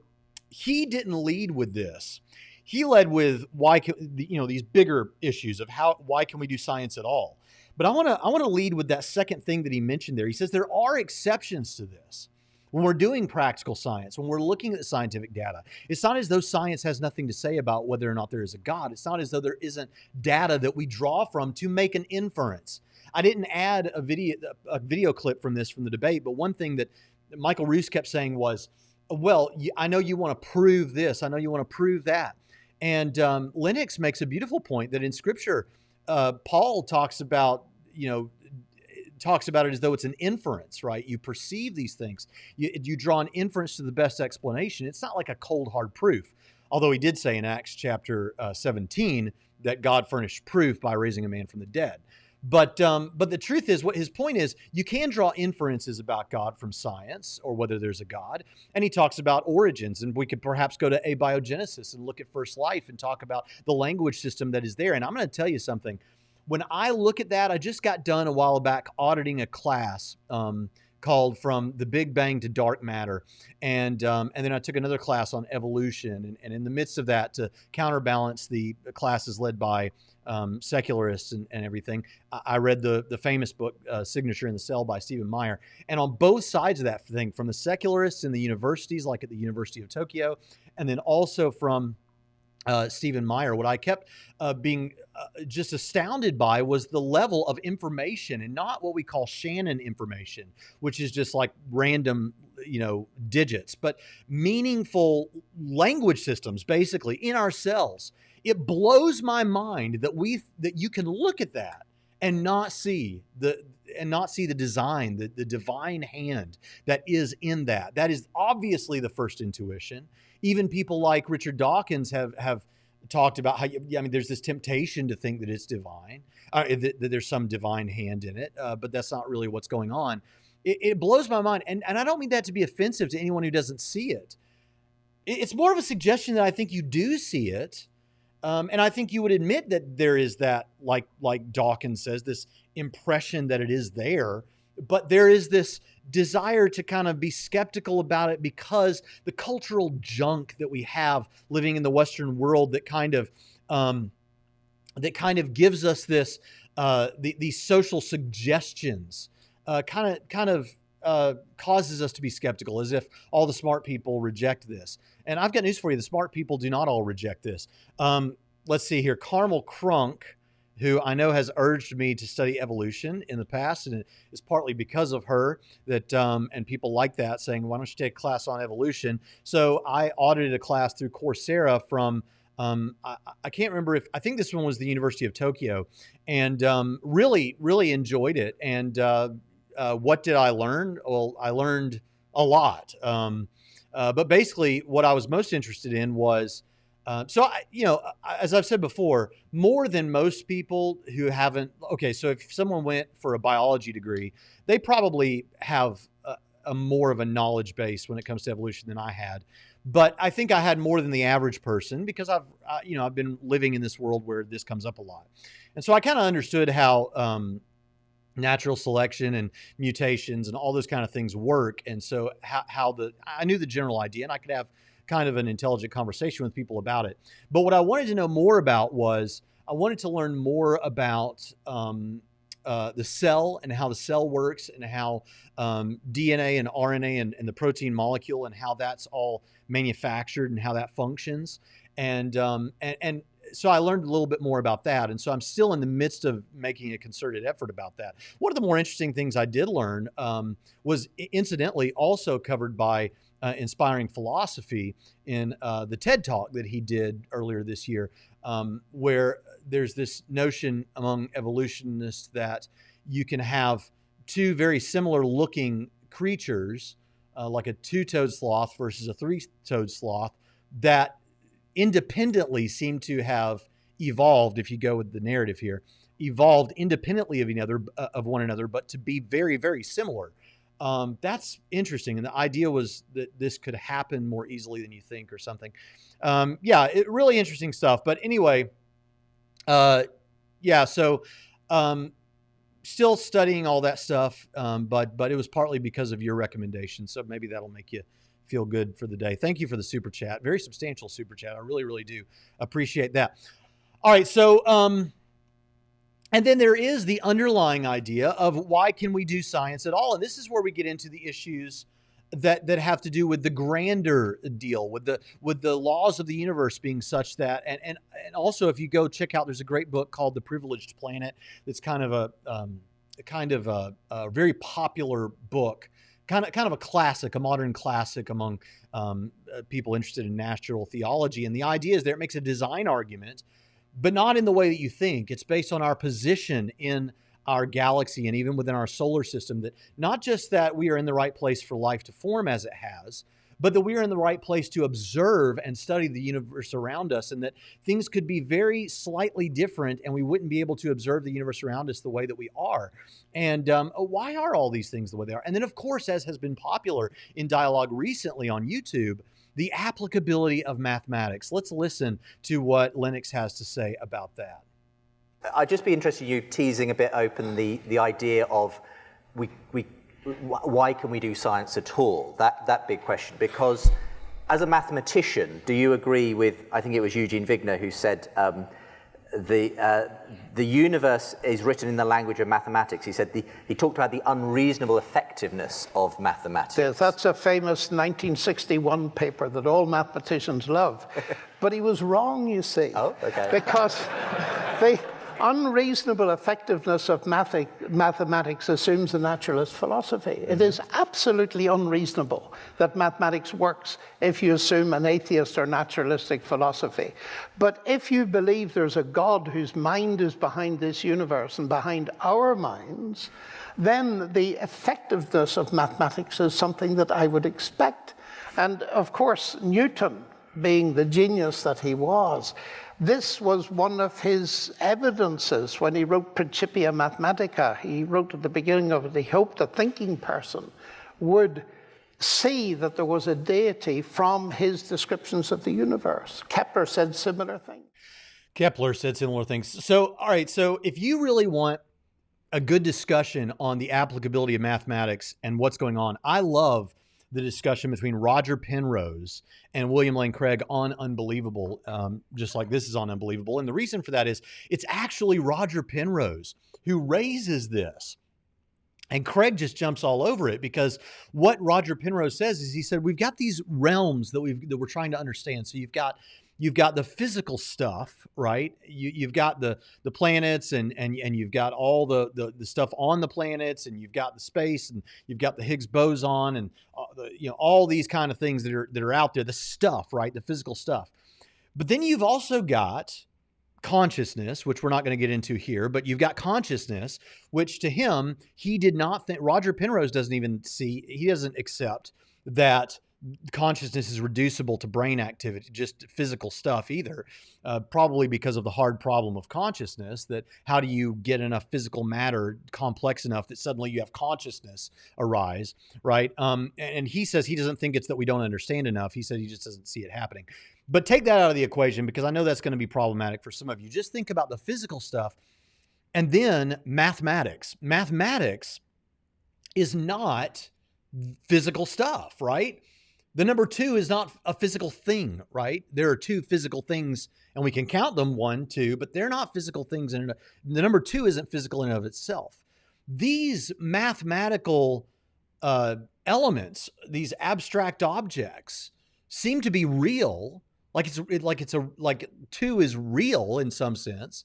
A: he didn't lead with this. He led with these bigger issues of why can we do science at all. But I want to lead with that second thing that he mentioned there. He says there are exceptions to this. When we're doing practical science, when we're looking at the scientific data, it's not as though science has nothing to say about whether or not there is a God. It's not as though there isn't data that we draw from to make an inference. I didn't add a video clip from the debate, but one thing that Michael Ruse kept saying was, well, I know you want to prove this. I know you want to prove that. And Lennox makes a beautiful point that in Scripture, Paul talks about it as though it's an inference, right? You perceive these things. You draw an inference to the best explanation. It's not like a cold, hard proof. Although he did say in Acts chapter 17 that God furnished proof by raising a man from the dead. But the truth is, what his point is, you can draw inferences about God from science or whether there's a God. And he talks about origins, and we could perhaps go to abiogenesis and look at first life and talk about the language system that is there. And I'm going to tell you something. When I look at that, I just got done a while back auditing a class called From the Big Bang to Dark Matter. And then I took another class on evolution. And in the midst of that, to counterbalance the classes led by secularists and everything, I read the famous book, Signature in the Cell by Stephen Meyer. And on both sides of that thing, from the secularists in the universities, like at the University of Tokyo, and then also from Stephen Meyer, what I kept being just astounded by was the level of information, and not what we call Shannon information, which is just like random, digits, but meaningful language systems, basically in our cells. It blows my mind that you can look at that and not see the design, the divine hand that is in that. That is obviously the first intuition. Even people like Richard Dawkins have talked about how, there's this temptation to think that it's divine, that there's some divine hand in it, but that's not really what's going on. It blows my mind. And I don't mean that to be offensive to anyone who doesn't see it. It's more of a suggestion that I think you do see it. And I think you would admit that there is that, like Dawkins says, this impression that it is there, but there is this desire to kind of be skeptical about it because the cultural junk that we have living in the Western world that kind of gives us this these social suggestions kind of causes us to be skeptical, as if all the smart people reject this. And I've got news for you. The smart people do not all reject this. Let's see here. Carmel Crunk, who I know has urged me to study evolution in the past, and it's partly because of her that, and people like that, saying, why don't you take a class on evolution? So I audited a class through Coursera from, I can't remember I think this one was the University of Tokyo, and really, really enjoyed it. And what did I learn? Well, I learned a lot. But basically what I was most interested in was, as I've said before, more than most people who haven't, so if someone went for a biology degree, they probably have a more of a knowledge base when it comes to evolution than I had. But I think I had more than the average person because I've been living in this world where this comes up a lot. And so I kind of understood how natural selection and mutations and all those kind of things work. And so I knew the general idea, and I could have kind of an intelligent conversation with people about it. But what I wanted to know more about was I wanted to learn more about the cell and how the cell works, and how DNA and RNA and the protein molecule and how that's all manufactured and how that functions. And so I learned a little bit more about that. And so I'm still in the midst of making a concerted effort about that. One of the more interesting things I did learn was incidentally also covered by Inspiring Philosophy in the TED Talk that he did earlier this year, where there's this notion among evolutionists that you can have two very similar looking creatures, like a two-toed sloth versus a three-toed sloth, that independently seem to have evolved, if you go with the narrative here, evolved independently of one another, but to be very, very similar. That's interesting. And the idea was that this could happen more easily than you think or something. Really interesting stuff. But anyway, so still studying all that stuff, but it was partly because of your recommendation. So maybe that'll make you feel good for the day. Thank you for the super chat. Very substantial super chat. I really, really do appreciate that. All right. So, and then there is the underlying idea of why can we do science at all? And this is where we get into the issues that have to do with the grander deal, with the laws of the universe being such that, and also if you go check out, there's a great book called The Privileged Planet. That's kind of a very popular book, kind of a classic, a modern classic among people interested in natural theology. And the idea is there it makes a design argument, but not in the way that you think. It's based on our position in our galaxy and even within our solar system, that not just that we are in the right place for life to form as it has, but that we are in the right place to observe and study the universe around us, and that things could be very slightly different and we wouldn't be able to observe the universe around us the way that we are. And why are all these things the way they are? And then, of course, as has been popular in dialogue recently on YouTube, the applicability of mathematics. Let's listen to what Lennox has to say about that.
C: I'd just be interested in you teasing a bit open the idea of why can we do science at all? That big question. Because as a mathematician, do you agree with, I think it was Eugene Wigner who said, the universe is written in the language of mathematics. He said he talked about the unreasonable effectiveness of mathematics.
D: Yes, that's a famous 1961 paper that all mathematicians love. But he was wrong, you see.
C: Oh, okay.
D: Because the unreasonable effectiveness of mathematics assumes a naturalist philosophy. It is absolutely unreasonable that mathematics works if you assume an atheist or naturalistic philosophy. But if you believe there's a God whose mind is behind this universe and behind our minds, then the effectiveness of mathematics is something that I would expect. And of course, Newton, being the genius that he was, this was one of his evidences when he wrote Principia Mathematica. He wrote at the beginning of it, he hoped a thinking person would see that there was a deity from his descriptions of the universe. Kepler said similar things.
A: So, all right, so if you really want a good discussion on the applicability of mathematics and what's going on, I love the discussion between Roger Penrose and William Lane Craig on Unbelievable, just like this is on Unbelievable. And the reason for that is it's actually Roger Penrose who raises this. And Craig just jumps all over it, because what Roger Penrose says is, he said, we've got these realms that we're trying to understand. So you've got the physical stuff, right? You've got the planets and you've got all the stuff on the planets, and you've got the space, and you've got the Higgs boson, and all these kind of things that are out there, the stuff, right? The physical stuff. But then you've also got consciousness, which we're not going to get into here, but you've got consciousness, which to him, he did not think, Roger Penrose doesn't even see, he doesn't accept that consciousness is reducible to brain activity, just physical stuff either, probably because of the hard problem of consciousness, that how do you get enough physical matter complex enough that suddenly you have consciousness arise, right? And he says he doesn't think it's that we don't understand enough. He said he just doesn't see it happening. But take that out of the equation, because I know that's going to be problematic for some of you. Just think about the physical stuff. And then mathematics. Mathematics is not physical stuff, right? The number 2 is not a physical thing, right? There are 2 physical things, and we can count them 1, 2, but they're not physical things. The number 2 isn't physical in and of itself. These mathematical elements, these abstract objects, seem to be real, like 2 is real in some sense.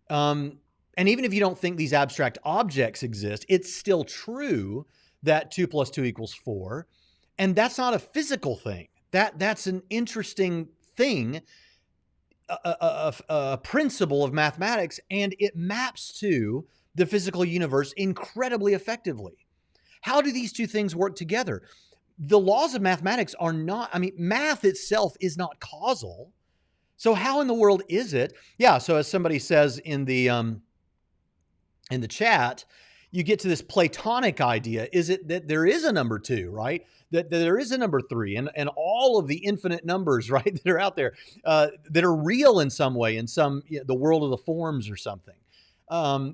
A: And even if you don't think these abstract objects exist, it's still true that 2 plus 2 equals 4. And that's not a physical thing. That's an interesting thing, a principle of mathematics, and it maps to the physical universe incredibly effectively. How do these 2 things work together? The laws of mathematics are not, I mean, math itself is not causal. So how in the world is it? Yeah, so as somebody says in the chat, you get to this Platonic idea. Is it that there is a number 2, right? That there is a number 3 and all of the infinite numbers, right, that are out there that are real in some way, in some, the world of the forms or something.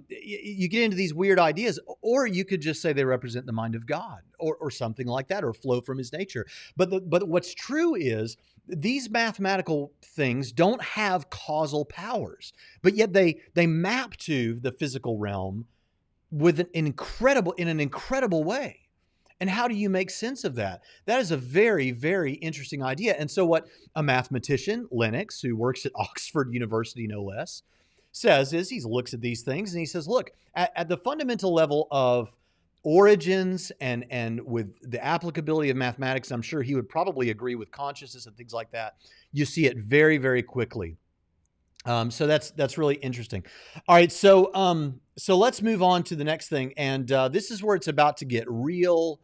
A: You get into these weird ideas, or you could just say they represent the mind of God or something like that, or flow from his nature. But what's true is these mathematical things don't have causal powers, but yet they map to the physical realm with in an incredible way. And how do you make sense of that? That is a very, very interesting idea. And so what a mathematician, Lennox, who works at Oxford University, no less, says is he looks at these things and he says, look, at the fundamental level of origins and with the applicability of mathematics, I'm sure he would probably agree with consciousness and things like that. You see it very, very quickly. So that's really interesting. All right, so let's move on to the next thing, and this is where it's about to get real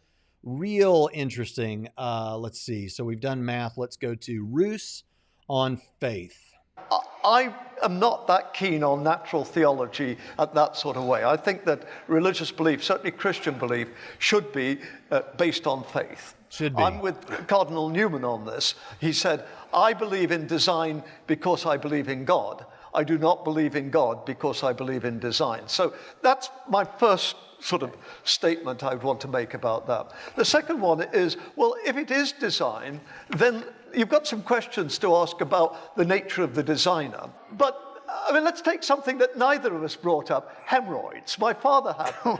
A: interesting. Let's see. So we've done math. Let's go to Ruse on faith.
B: I am not that keen on natural theology at that sort of way. I think that religious belief, certainly Christian belief, should be based on faith.
A: Should be.
B: I'm with Cardinal Newman on this. He said, I believe in design because I believe in God. I do not believe in God because I believe in design. So that's my first sort of statement I would want to make about that. The second one is, well, if it is design, then you've got some questions to ask about the nature of the designer. But I mean, let's take something that neither of us brought up, hemorrhoids. My father had them.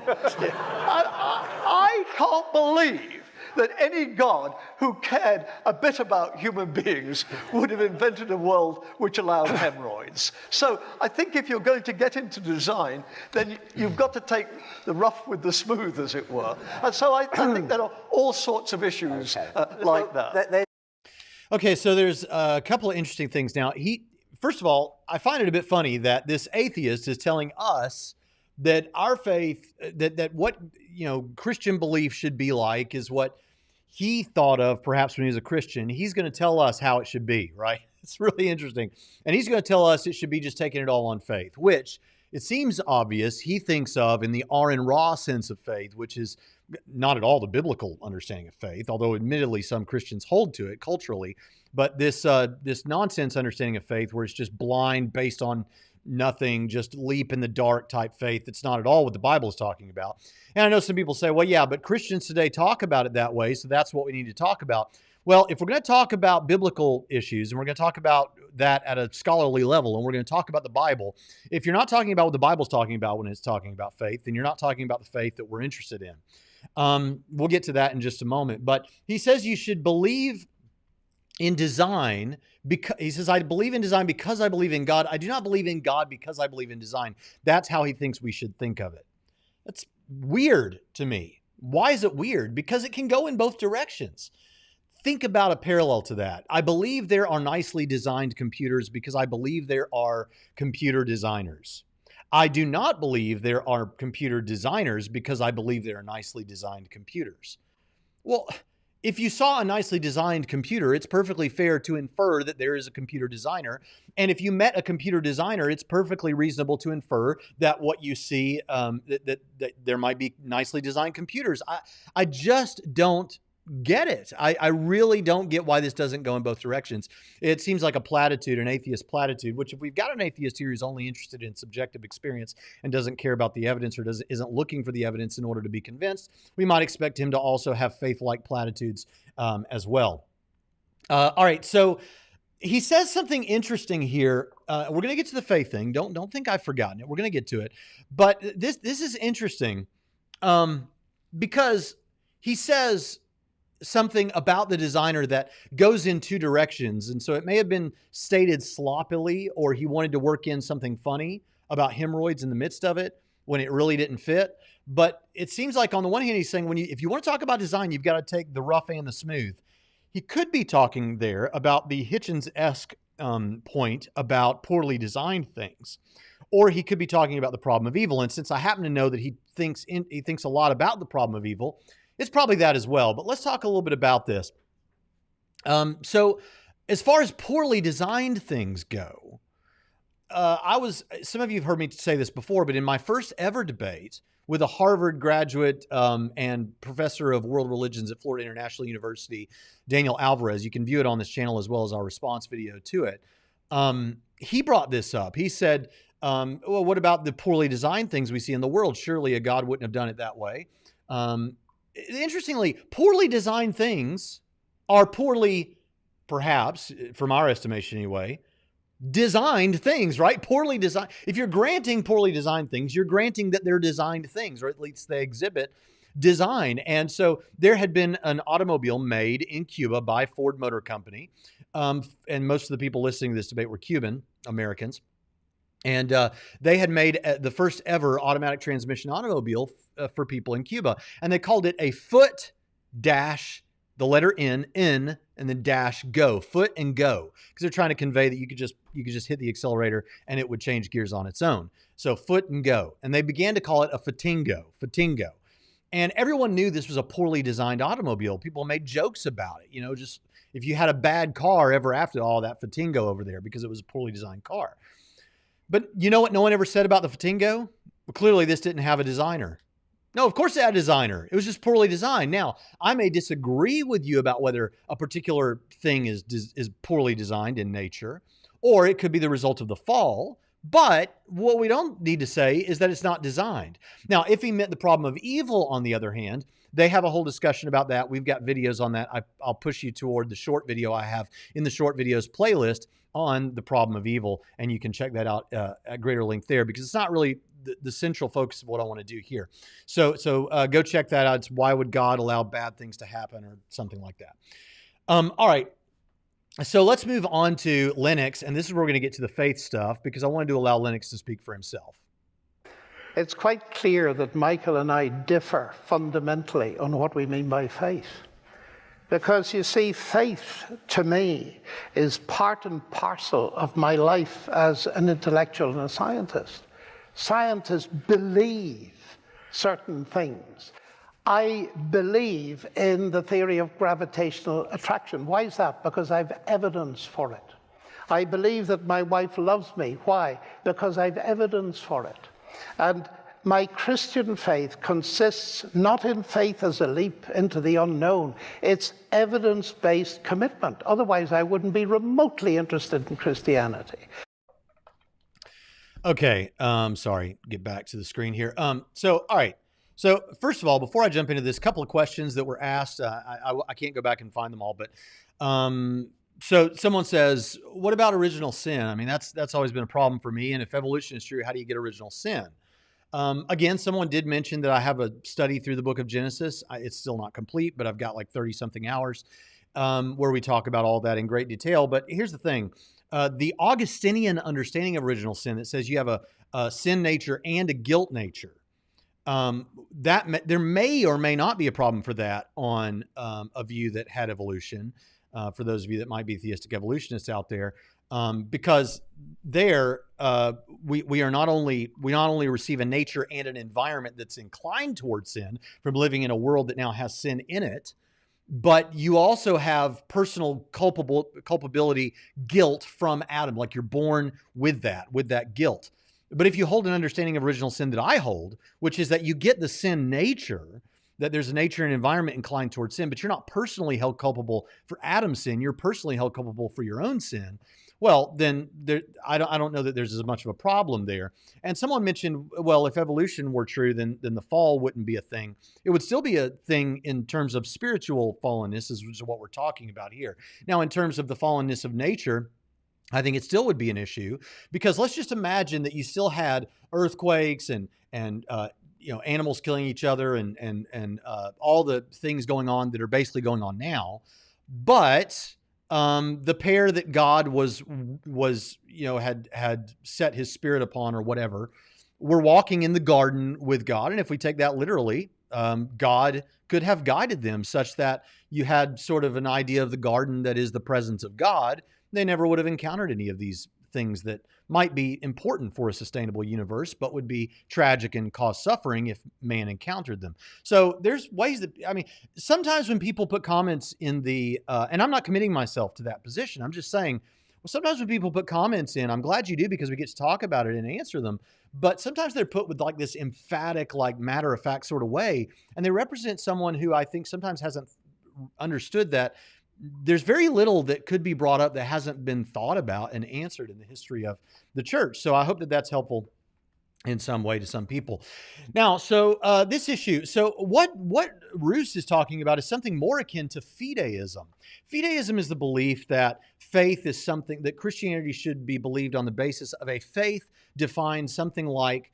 B: I can't believe that any God who cared a bit about human beings would have invented a world which allowed hemorrhoids. So I think if you're going to get into design, then you've got to take the rough with the smooth, as it were. And so I think there are all sorts of issues like that.
A: Okay, so there's a couple of interesting things. Now, first of all, I find it a bit funny that this atheist is telling us that our faith, that what, Christian belief should be like is what he thought of perhaps when he was a Christian. He's going to tell us how it should be, right? It's really interesting. And he's going to tell us it should be just taking it all on faith, which it seems obvious he thinks of in the R.N. Raw sense of faith, which is not at all the biblical understanding of faith, although admittedly some Christians hold to it culturally. But this nonsense understanding of faith where it's just blind, based on nothing, just leap in the dark type faith, that's not at all what the Bible is talking about. And I know some people say, well, yeah, but Christians today talk about it that way, so that's what we need to talk about. Well, if we're going to talk about biblical issues, and we're going to talk about that at a scholarly level, and we're going to talk about the Bible, if you're not talking about what the Bible's talking about when it's talking about faith, then you're not talking about the faith that we're interested in. We'll get to that in just a moment. But he says you should believe in design because he says, I believe in design because I believe in God. I do not believe in God because I believe in design. That's how he thinks we should think of it. That's weird to me. Why is it weird? Because it can go in both directions. Think about a parallel to that. I believe there are nicely designed computers because I believe there are computer designers. I do not believe there are computer designers because I believe there are nicely designed computers. Well, if you saw a nicely designed computer, it's perfectly fair to infer that there is a computer designer. And if you met a computer designer, it's perfectly reasonable to infer that what you see, that there might be nicely designed computers. I just don't get it. I really don't get why this doesn't go in both directions. It seems like a platitude, an atheist platitude, which if we've got an atheist here who's only interested in subjective experience and doesn't care about the evidence or isn't looking for the evidence in order to be convinced, we might expect him to also have faith-like platitudes as well. All right, so he says something interesting here. We're going to get to the faith thing. Don't think I've forgotten it. We're going to get to it. But this is interesting because he says something about the designer that goes in two directions. And so it may have been stated sloppily, or he wanted to work in something funny about hemorrhoids in the midst of it when it really didn't fit. But it seems like on the one hand, he's saying if you want to talk about design, you've got to take the rough and the smooth. He could be talking there about the Hitchens-esque point about poorly designed things. Or he could be talking about the problem of evil. And since I happen to know that he thinks a lot about the problem of evil, it's probably that as well. But let's talk a little bit about this. So as far as poorly designed things go, some of you have heard me say this before, but in my first ever debate with a Harvard graduate and professor of world religions at Florida International University, Daniel Alvarez, you can view it on this channel as well as our response video to it. He brought this up. He said, well, what about the poorly designed things we see in the world? Surely a God wouldn't have done it that way. Interestingly, poorly designed things are poorly, perhaps, from our estimation anyway, designed things, right? Poorly designed. If you're granting poorly designed things, you're granting that they're designed things, or at least they exhibit design. And so there had been an automobile made in Cuba by Ford Motor Company. And most of the people listening to this debate were Cuban Americans. And they had made the first ever automatic transmission automobile for people in Cuba. And they called it a foot dash, the letter N, and then dash go, foot and go. Because they're trying to convey that you could just hit the accelerator and it would change gears on its own. So foot and go. And they began to call it a fatingo. And everyone knew this was a poorly designed automobile. People made jokes about it. You know, just if you had a bad car ever after, that fatingo over there, because it was a poorly designed car. But you know what no one ever said about the Fatingo? Well, clearly this didn't have a designer. No, of course it had a designer. It was just poorly designed. Now, I may disagree with you about whether a particular thing is poorly designed in nature, or it could be the result of the fall. But what we don't need to say is that it's not designed. Now, if he meant the problem of evil, on the other hand, they have a whole discussion about that. We've got videos on that. I'll push you toward the short video I have in the short videos playlist on the problem of evil, and you can check that out at greater length there, because it's not really the central focus of what I want to do here. So go check that out. It's why would God allow bad things to happen, or something like that. All right. So let's move on to Lennox, and this is where we're going to get to the faith stuff, because I wanted to allow Lennox to speak for himself.
D: It's quite clear that Michael and I differ fundamentally on what we mean by faith. Because you see, faith to me is part and parcel of my life as an intellectual and a scientist. Scientists believe certain things. I believe in the theory of gravitational attraction. Why is that? Because I've evidence for it. I believe that my wife loves me. Why? Because I've evidence for it. And my Christian faith consists not in faith as a leap into the unknown. It's evidence-based commitment. Otherwise, I wouldn't be remotely interested in Christianity.
A: Okay, sorry, get back to the screen here. All right. So first of all, before I jump into this, couple of questions that were asked. I can't go back and find them all, but so someone says, what about original sin? I mean, that's always been a problem for me. And if evolution is true, how do you get original sin? Again, someone did mention that I have a study through the book of Genesis. It's still not complete, but I've got like 30-something hours where we talk about all that in great detail. But here's the thing. The Augustinian understanding of original sin that says you have a sin nature and a guilt nature, there may or may not be a problem for that on a view that had evolution, for those of you that might be theistic evolutionists out there. Because there, we not only receive a nature and an environment that's inclined towards sin from living in a world that now has sin in it, but you also have personal culpability, guilt from Adam, like you're born with that guilt. But if you hold an understanding of original sin that I hold, which is that you get the sin nature, that there's a nature and environment inclined towards sin, but you're not personally held culpable for Adam's sin. You're personally held culpable for your own sin. Well, then I don't know that there's as much of a problem there. And someone mentioned, well, if evolution were true, then the fall wouldn't be a thing. It would still be a thing in terms of spiritual fallenness, which is what we're talking about here. Now, in terms of the fallenness of nature, I think it still would be an issue, because let's just imagine that you still had earthquakes and animals killing each other and all the things going on that are basically going on now, but the pair that God had set his spirit upon or whatever, were walking in the garden with God. And if we take that literally, God could have guided them such that you had sort of an idea of the garden that is the presence of God. They never would have encountered any of these things that might be important for a sustainable universe, but would be tragic and cause suffering if man encountered them. So there's ways that, sometimes when people put comments in the, and I'm not committing myself to that position, I'm just saying, well, sometimes when people put comments in, I'm glad you do, because we get to talk about it and answer them, but sometimes they're put with like this emphatic, like matter-of-fact sort of way, and they represent someone who I think sometimes hasn't understood that there's very little that could be brought up that hasn't been thought about and answered in the history of the church. So I hope that that's helpful in some way to some people. Now, so this issue, so what Ruse is talking about is something more akin to fideism. Fideism is the belief that faith is something, that Christianity should be believed on the basis of a faith defined something like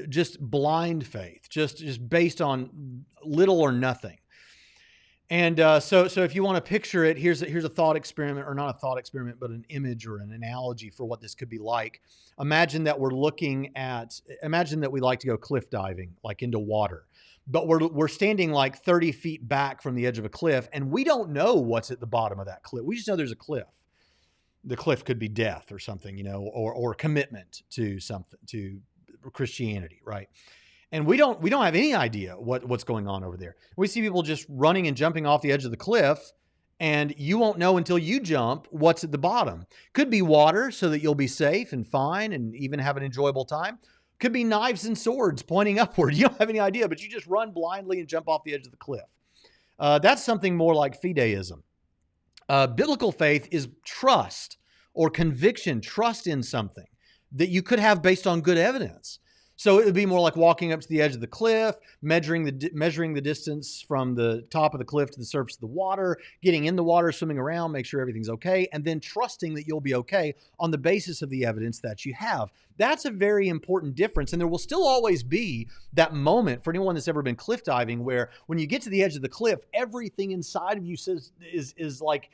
A: just blind faith, just based on little or nothing. And so if you want to picture it, here's a thought experiment, or not a thought experiment, but an image or an analogy for what this could be like. Imagine that we like to go cliff diving, like into water, but we're standing like 30 feet back from the edge of a cliff, and we don't know what's at the bottom of that cliff. We just know there's a cliff. The cliff could be death or something, or commitment to something, to Christianity, right? And we don't have any idea what's going on over there. We see people just running and jumping off the edge of the cliff, and you won't know until you jump what's at the bottom. Could be water so that you'll be safe and fine and even have an enjoyable time. Could be knives and swords pointing upward. You don't have any idea, but you just run blindly and jump off the edge of the cliff. That's something more like fideism. Biblical faith is trust or conviction, trust in something that you could have based on good evidence. So it would be more like walking up to the edge of the cliff, measuring the distance from the top of the cliff to the surface of the water, getting in the water, swimming around, make sure everything's okay, and then trusting that you'll be okay on the basis of the evidence that you have. That's a very important difference, and there will still always be that moment for anyone that's ever been cliff diving where when you get to the edge of the cliff, everything inside of you is like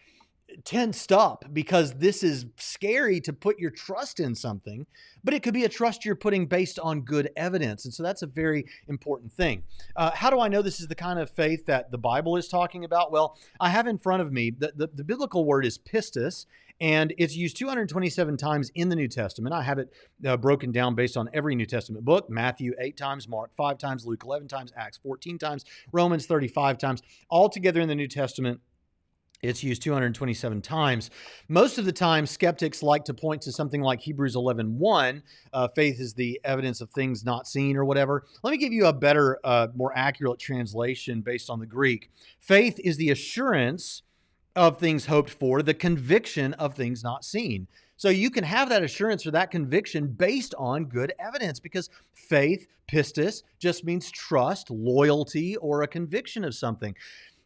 A: tensed up, because this is scary to put your trust in something, but it could be a trust you're putting based on good evidence. And so that's a very important thing. How do I know this is the kind of faith that the Bible is talking about? Well, I have in front of me, the biblical word is pistis, and it's used 227 times in the New Testament. I have it broken down based on every New Testament book: Matthew 8 times, Mark 5 times, Luke 11 times, Acts 14 times, Romans 35 times. All together in the New Testament, it's used 227 times. Most of the time, skeptics like to point to something like Hebrews 11:1. Faith is the evidence of things not seen, or whatever. Let me give you a better, more accurate translation based on the Greek. Faith is the assurance of things hoped for, the conviction of things not seen. So you can have that assurance or that conviction based on good evidence, because faith, pistis, just means trust, loyalty, or a conviction of something.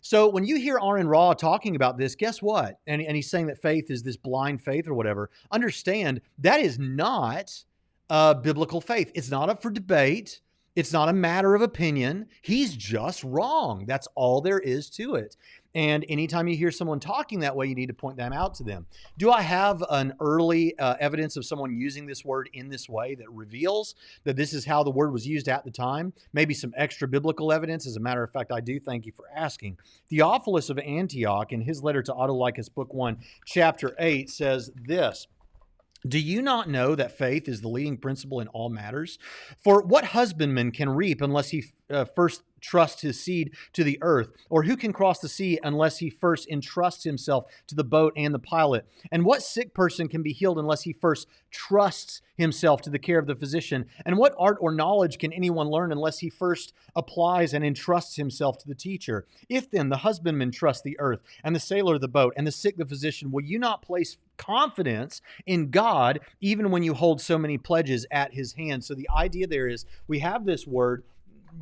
A: So when you hear Aaron Ra talking about this, guess what? And he's saying that faith is this blind faith or whatever. Understand, that is not biblical faith. It's not up for debate. It's not a matter of opinion. He's just wrong. That's all there is to it. And anytime you hear someone talking that way, you need to point them out to them. Do I have an early evidence of someone using this word in this way that reveals that this is how the word was used at the time? Maybe some extra biblical evidence. As a matter of fact, I do. Thank you for asking. Theophilus of Antioch, in his letter to Autolycus, book 1, chapter 8, says this: "Do you not know that faith is the leading principle in all matters? For what husbandman can reap unless he first trust his seed to the earth? Or who can cross the sea unless he first entrusts himself to the boat and the pilot? And what sick person can be healed unless he first trusts himself to the care of the physician? And what art or knowledge can anyone learn unless he first applies and entrusts himself to the teacher? If then the husbandman trusts the earth, and the sailor the boat, and the sick the physician, will you not place confidence in God even when you hold so many pledges at his hand? So the idea there is we have this word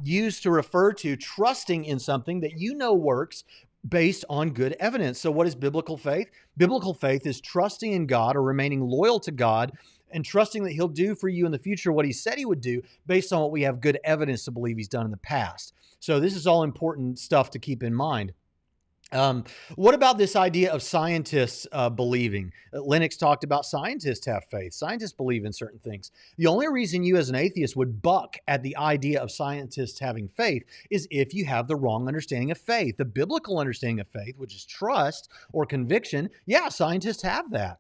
A: used to refer to trusting in something that you know works based on good evidence. So what is biblical faith? Biblical faith is trusting in God or remaining loyal to God and trusting that he'll do for you in the future what he said he would do based on what we have good evidence to believe he's done in the past. So this is all important stuff to keep in mind. What about this idea of scientists believing? Lennox talked about scientists have faith. Scientists believe in certain things. The only reason you as an atheist would buck at the idea of scientists having faith is if you have the wrong understanding of faith. The biblical understanding of faith, which is trust or conviction, yeah, scientists have that.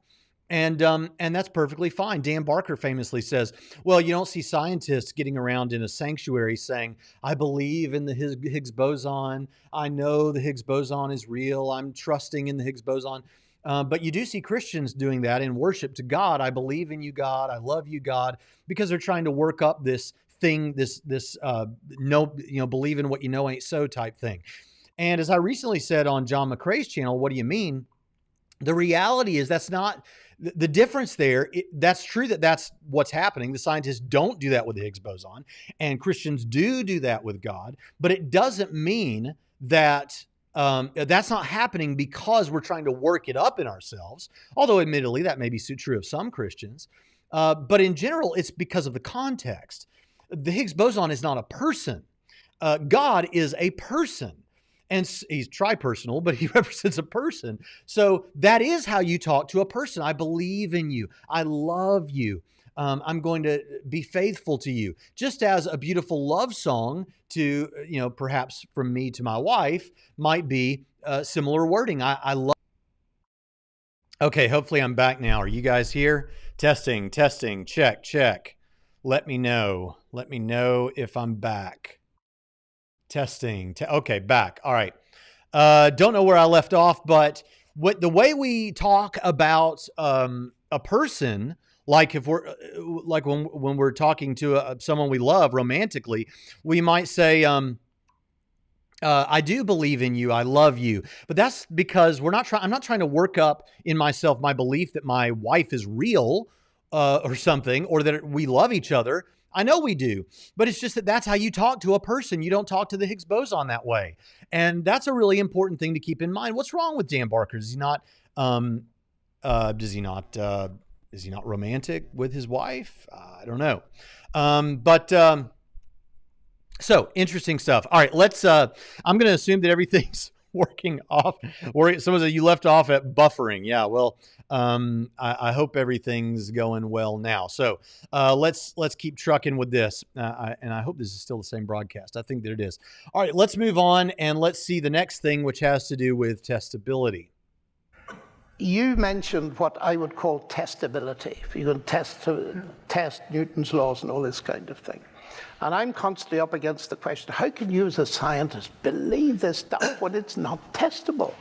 A: And that's perfectly fine. Dan Barker famously says, well, you don't see scientists getting around in a sanctuary saying, I believe in the Higgs boson. I know the Higgs boson is real. I'm trusting in the Higgs boson. But you do see Christians doing that in worship to God. I believe in you, God. I love you, God, because they're trying to work up this thing, believe in what you know ain't so type thing. And as I recently said on John McCrae's channel, what do you mean? The reality is that's not the difference there. That's true that that's what's happening. The scientists don't do that with the Higgs boson, and Christians do that with God. But it doesn't mean that that's not happening because we're trying to work it up in ourselves. Although admittedly, that may be true of some Christians. But in general, it's because of the context. The Higgs boson is not a person. God is a person. And he's tripersonal, but he represents a person. So that is how you talk to a person. I believe in you. I love you. I'm going to be faithful to you. Just as a beautiful love song to, perhaps from me to my wife might be similar wording. I love. Okay, hopefully I'm back now. Are you guys here? Testing, check. Let me know if I'm back. Testing. Okay, back. All right. Don't know where I left off, but the way we talk about a person, like if we're when we're talking to someone we love romantically, we might say, "I do believe in you. I love you." But that's because I'm not trying to work up in myself my belief that my wife is real or something, or that we love each other. I know we do, but it's just that that's how you talk to a person. You don't talk to the Higgs boson that way. And that's a really important thing to keep in mind. What's wrong with Dan Barker? Is he not romantic with his wife? I don't know. So interesting stuff. All right, I'm going to assume that everything's working off. Someone said you left off at buffering. Yeah, well, I hope everything's going well now. So let's keep trucking with this. And I hope this is still the same broadcast. I think that it is. All right, let's move on and let's see the next thing, which has to do with testability.
D: You mentioned what I would call testability. If you can test Newton's laws and all this kind of thing. And I'm constantly up against the question, how can you as a scientist believe this stuff when it's not testable?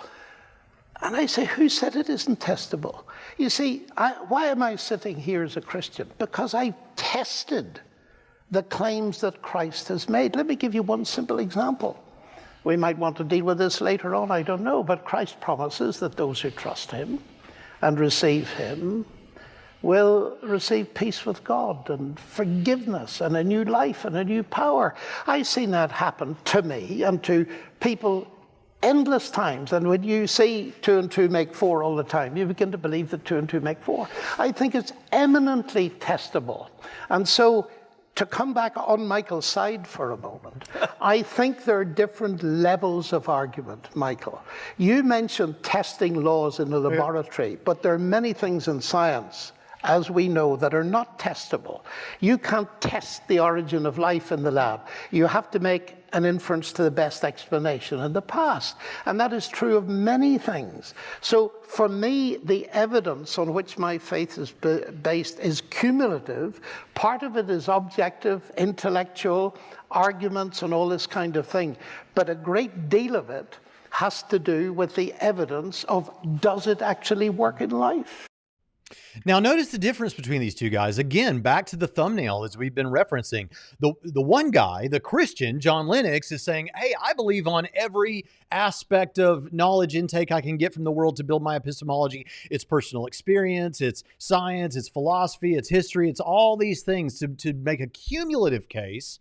D: And I say, who said it isn't testable? You see, why am I sitting here as a Christian? Because I've tested the claims that Christ has made. Let me give you one simple example. We might want to deal with this later on, I don't know, but Christ promises that those who trust him and receive him will receive peace with God and forgiveness and a new life and a new power. I've seen that happen to me and to people endless times. And when you see 2 and 2 make 4 all the time, you begin to believe that 2 and 2 make 4. I think it's eminently testable. And so to come back on Michael's side for a moment, I think there are different levels of argument, Michael. You mentioned testing laws in a laboratory, but there are many things in science as we know, that are not testable. You can't test the origin of life in the lab. You have to make an inference to the best explanation in the past. And that is true of many things. So for me, the evidence on which my faith is based is cumulative. Part of it is objective, intellectual, arguments and all this kind of thing. But a great deal of it has to do with the evidence of, does it actually work in life?
A: Now, notice the difference between these two guys. Again, back to the thumbnail as we've been referencing. The one guy, the Christian, John Lennox, is saying, hey, I believe on every aspect of knowledge intake I can get from the world to build my epistemology. It's personal experience, it's science, it's philosophy, it's history, it's all these things to make a cumulative case.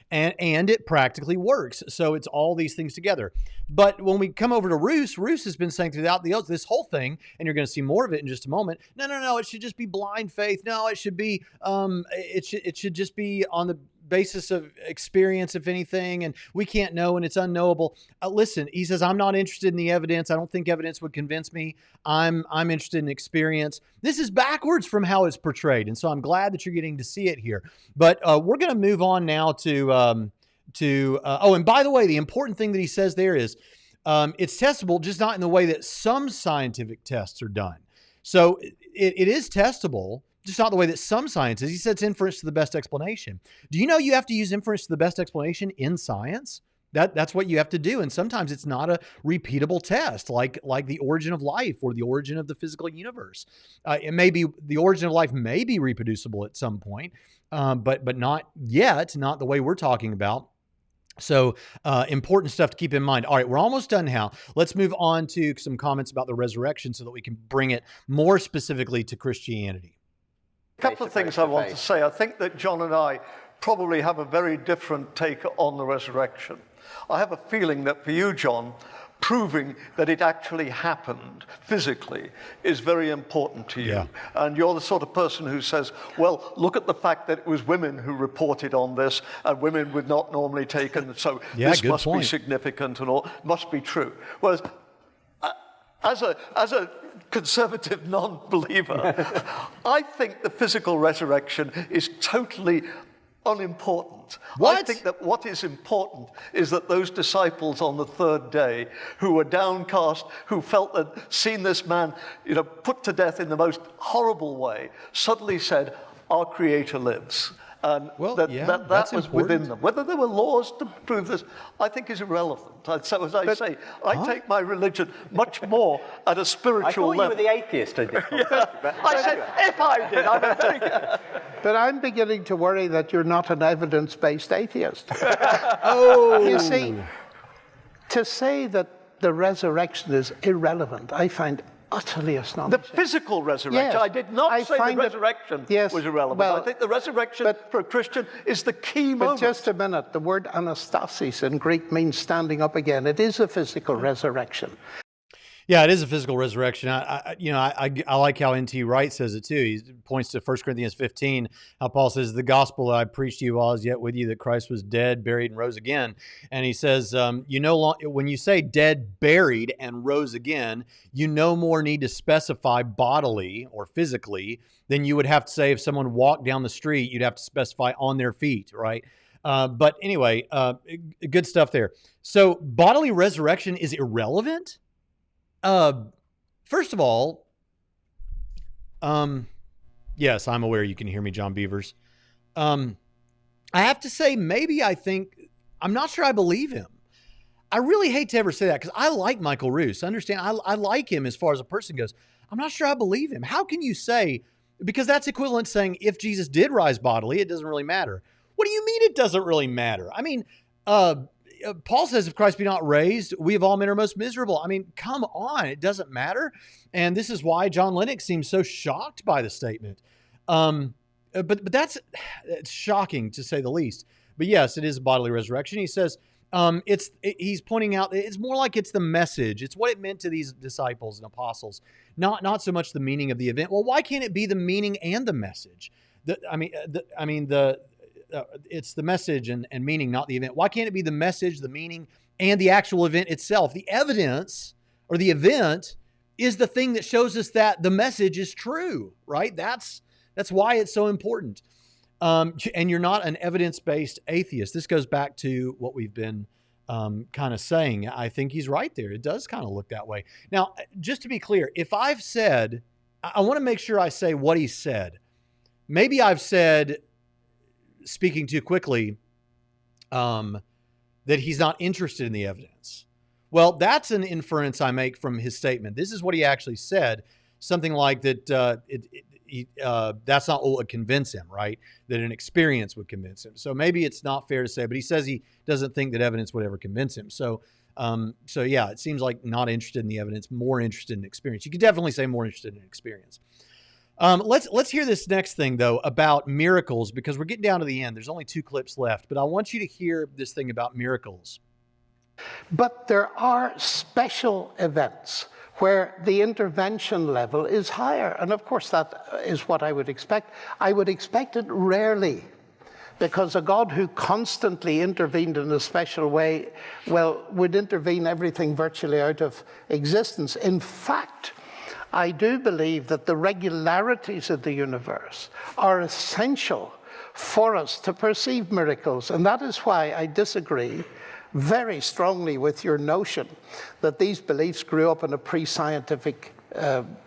A: And it practically works. So it's all these things together. But when we come over to Ruse, Ruse has been saying throughout this whole thing, and you're going to see more of it in just a moment. No, it should just be blind faith. No, it should be, it should just be on the basis of experience, if anything, and we can't know and it's unknowable. Listen, he says, I'm not interested in the evidence. I don't think evidence would convince me. I'm interested in experience. This is backwards from how it's portrayed, and so I'm glad that you're getting to see it here. But we're going to move on now to oh, and by the way, the important thing that he says there is it's testable, just not in the way that some scientific tests are done. So it is testable, just not the way that some science is. He said it's inference to the best explanation. Do you know you have to use inference to the best explanation in science? That's what you have to do. And sometimes it's not a repeatable test, like the origin of life or the origin of the physical universe. It may be, the origin of life may be reproducible at some point, but not yet, not the way we're talking about. So important stuff to keep in mind. All right, we're almost done now. Let's move on to some comments about the resurrection so that we can bring it more specifically to Christianity.
B: A couple of things I want to say. I think that John and I probably have a very different take on the resurrection. I have a feeling that for you, John, proving that it actually happened physically is very important to you. Yeah. And you're the sort of person who says, well, look at the fact that it was women who reported on this, and women would not normally take, and so this must be significant and all, must be true. Whereas as a conservative non-believer, I think the physical resurrection is totally unimportant.
A: What?
B: I think that what is important is that those disciples on the third day who were downcast, who felt that seen this man, put to death in the most horrible way, suddenly said, our Creator lives. And that was important within them. Whether there were laws to prove this, I think is irrelevant. So as I say, I take my religion much more at a spiritual level.
C: I thought you were the atheist.
B: I said, if I did, I would take it.
D: But I'm beginning to worry that you're not an evidence-based atheist.
A: Oh!
D: You see, to say that the resurrection is irrelevant, I find utterly astonishing.
B: The physical resurrection. Yes. I did not say the resurrection was irrelevant. Well, I think the resurrection for a Christian is the key moment.
D: But just a minute. The word anastasis in Greek means standing up again. It is a physical resurrection.
A: Yeah, it is a physical resurrection. I like how N.T. Wright says it too. He points to 1 Corinthians 15, how Paul says, the gospel that I preached to you while I was yet with you, that Christ was dead, buried, and rose again. And he says, when you say dead, buried, and rose again, you no more need to specify bodily or physically than you would have to say if someone walked down the street, you'd have to specify on their feet, right? But anyway, good stuff there. So bodily resurrection is irrelevant? First of all, yes, I'm aware you can hear me, John Beavers. I have to say, I'm not sure I believe him. I really hate to ever say that because I like Michael Ruse. Understand, I like him as far as a person goes. I'm not sure I believe him. How can you say, because that's equivalent to saying if Jesus did rise bodily, it doesn't really matter. What do you mean it doesn't really matter? I mean, Paul says, if Christ be not raised, we of all men are most miserable. I mean, come on, it doesn't matter. And this is why John Lennox seems so shocked by the statement. But it's shocking to say the least. But yes, it is a bodily resurrection. He says, he's pointing out, it's more like it's the message. It's what it meant to these disciples and apostles, not so much the meaning of the event. Well, why can't it be the meaning and the message? It's the message and meaning, not the event. Why can't it be the message, the meaning, and the actual event itself? The evidence or the event is the thing that shows us that the message is true, right? That's That's why it's so important. And you're not an evidence-based atheist. This goes back to what we've been kind of saying. I think he's right there. It does kind of look that way. Now, just to be clear, if I've said, I want to make sure I say what he said. Maybe I've said, speaking too quickly, that he's not interested in the evidence. Well, that's an inference I make from his statement. This is what he actually said. Something like that, that's not what would convince him, right? That an experience would convince him. So maybe it's not fair to say, but he says he doesn't think that evidence would ever convince him. So yeah, it seems like not interested in the evidence, more interested in experience. You could definitely say more interested in experience. Let's hear this next thing, though, about miracles, because we're getting down to the end. There's only 2 clips left, but I want you to hear this thing about miracles.
D: But there are special events where the intervention level is higher. And of course, that is what I would expect. I would expect it rarely, because a God who constantly intervened in a special way, well, would intervene everything virtually out of existence. In fact, I do believe that the regularities of the universe are essential for us to perceive miracles. And that is why I disagree very strongly with your notion that these beliefs grew up in a pre-scientific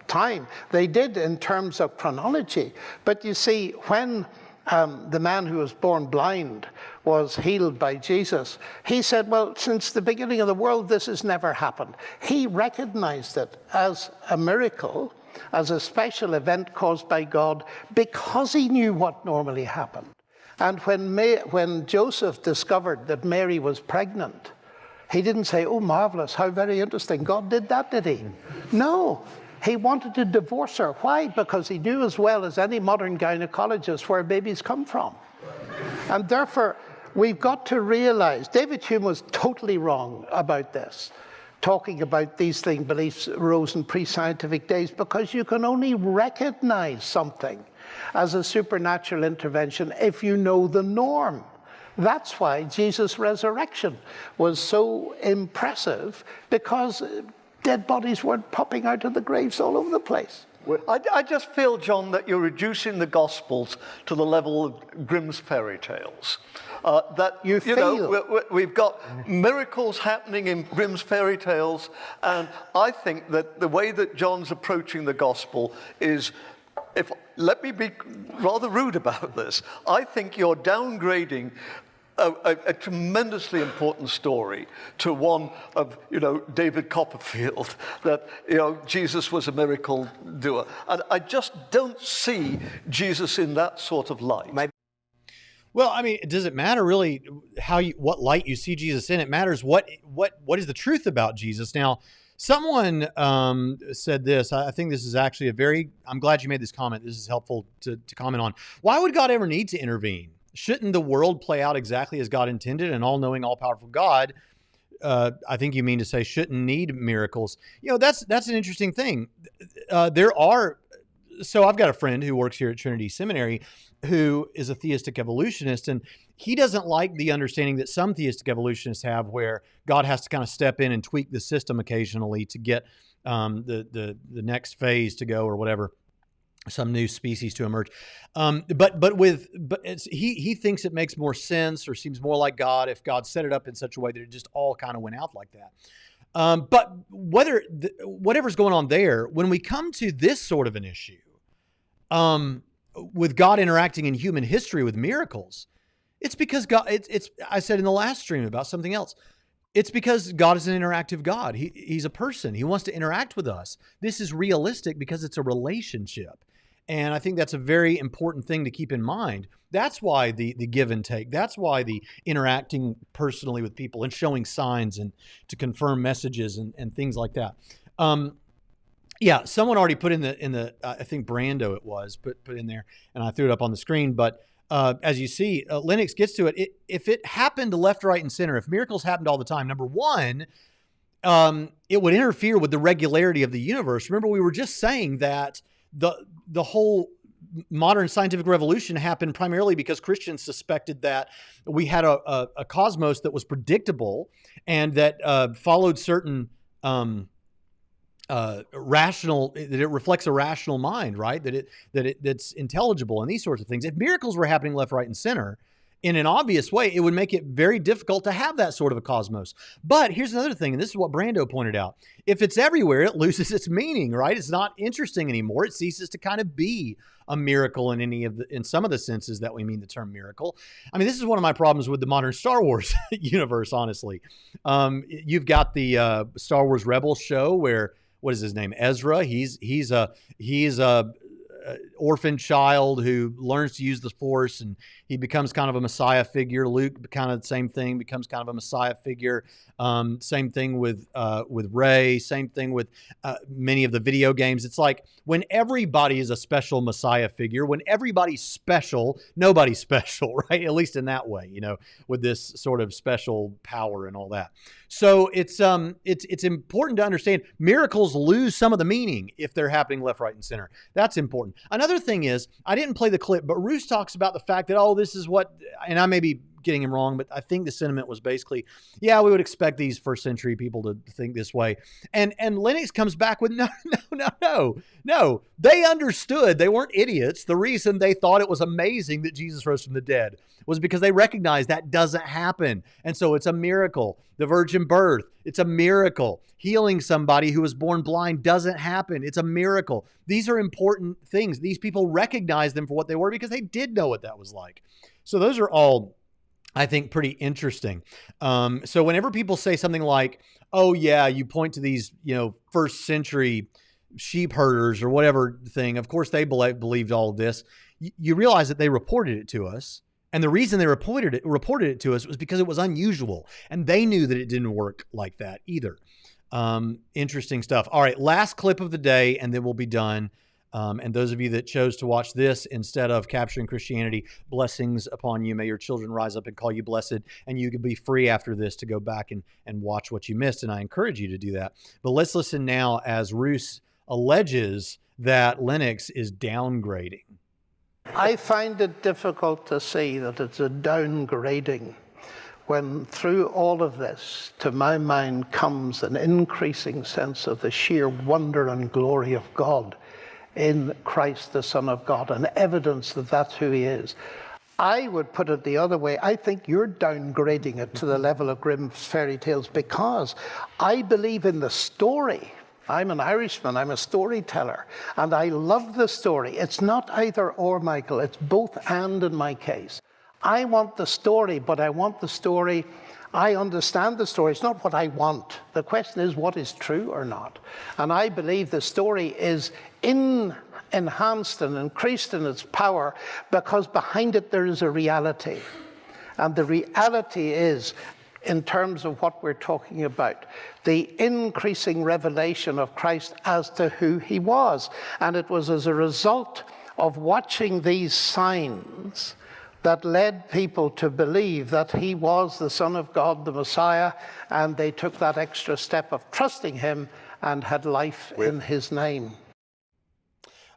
D: time. They did in terms of chronology. But you see, when the man who was born blind was healed by Jesus, he said, well, since the beginning of the world, this has never happened. He recognized it as a miracle, as a special event caused by God, because he knew what normally happened. And when Joseph discovered that Mary was pregnant, he didn't say, oh, marvelous, how very interesting. God did that, did he? No. He wanted to divorce her. Why? Because he knew as well as any modern gynecologist where babies come from. And therefore, we've got to realize, David Hume was totally wrong about this, talking about these beliefs arose in pre-scientific days, because you can only recognize something as a supernatural intervention if you know the norm. That's why Jesus' resurrection was so impressive, because dead bodies weren't popping out of the graves all over the place.
B: I just feel, John, that you're reducing the Gospels to the level of Grimm's fairy tales. We've got miracles happening in Grimm's fairy tales, and I think that the way that John's approaching the Gospel is, let me be rather rude about this, I think you're downgrading a tremendously important story to one of, David Copperfield, that, Jesus was a miracle doer. And I just don't see Jesus in that sort of light.
A: Well, I mean, does it matter really what light you see Jesus in? It matters what is the truth about Jesus. Now, someone said this. I think this is actually I'm glad you made this comment. This is helpful to comment on. Why would God ever need to intervene? Shouldn't the world play out exactly as God intended? An all-knowing, all-powerful God, I think you mean to say, shouldn't need miracles. That's an interesting thing. So I've got a friend who works here at Trinity Seminary who is a theistic evolutionist, and he doesn't like the understanding that some theistic evolutionists have, where God has to kind of step in and tweak the system occasionally to get the next phase to go, or whatever, some new species to emerge. He thinks it makes more sense, or seems more like God, if God set it up in such a way that it just all kind of went out like that. But whatever's going on there, when we come to this sort of an issue, with God interacting in human history with miracles, it's because God, I said in the last stream about something else. It's because God is an interactive God. He's a person. He wants to interact with us. This is realistic because it's a relationship. And I think that's a very important thing to keep in mind. That's why the give and take. That's why the interacting personally with people and showing signs and to confirm messages and things like that. Yeah, someone already put in the I think Brando it was put in there, and I threw it up on the screen. But as you see, Lennox gets to it. If it happened left, right, and center, if miracles happened all the time, number one, it would interfere with the regularity of the universe. Remember, we were just saying that the whole modern scientific revolution happened primarily because Christians suspected that we had a cosmos that was predictable and that followed certain rational, that it reflects a rational mind, right? That's intelligible and these sorts of things. If miracles were happening left, right, and center in an obvious way, it would make it very difficult to have that sort of a cosmos. But here's another thing, and this is what Brando pointed out. If it's everywhere, it loses its meaning, right? It's not interesting anymore. It ceases to kind of be a miracle in some of the senses that we mean the term miracle. I mean, this is one of my problems with the modern Star Wars universe, honestly. You've got the Star Wars Rebels show where, what is his name? Ezra. He's a orphan child who learns to use the Force, and he becomes kind of a Messiah figure. Luke, kind of the same thing, becomes kind of a Messiah figure. Same thing with Rey. Same thing with many of the video games. It's like when everybody is a special Messiah figure, when everybody's special, nobody's special, right? At least in that way, with this sort of special power and all that. So it's important to understand miracles lose some of the meaning if they're happening left, right, and center. That's important. Another thing is, I didn't play the clip, but Ruse talks about the fact that, this is what, and I may be getting him wrong, but I think the sentiment was basically, yeah, we would expect these first century people to think this way. And Lennox comes back with, no. They understood. They weren't idiots. The reason they thought it was amazing that Jesus rose from the dead was because they recognized that doesn't happen. And so it's a miracle. The virgin birth, it's a miracle. Healing somebody who was born blind doesn't happen. It's a miracle. These are important things. These people recognized them for what they were because they did know what that was like. So those are all, I think, pretty interesting. So whenever people say something like, oh yeah, you point to these, first century sheep herders or whatever thing, of course they believed all of this. You realize that they reported it to us. And the reason they reported it to us was because it was unusual. And they knew that it didn't work like that either. Interesting stuff. All right, last clip of the day, and then we'll be done. And those of you that chose to watch this instead of Capturing Christianity, blessings upon you. May your children rise up and call you blessed, and you can be free after this to go back and watch what you missed. And I encourage you to do that. But let's listen now as Ruse alleges that Lennox is downgrading.
D: I find it difficult to see that it's a downgrading when through all of this, to my mind, comes an increasing sense of the sheer wonder and glory of God in Christ, the Son of God, and evidence that that's who he is. I would put it the other way. I think you're downgrading it to the level of Grimm's fairy tales because I believe in the story. I'm an Irishman, I'm a storyteller, and I love the story. It's not either or, Michael, it's both and in my case. I want the story, but I want the story, I understand the story. It's not what I want. The question is what is true or not. And I believe the story is enhanced and increased in its power because behind it there is a reality. And the reality is, in terms of what we're talking about, the increasing revelation of Christ as to who he was. And it was as a result of watching these signs that led people to believe that he was the Son of God, the Messiah, and they took that extra step of trusting him and had life in his name.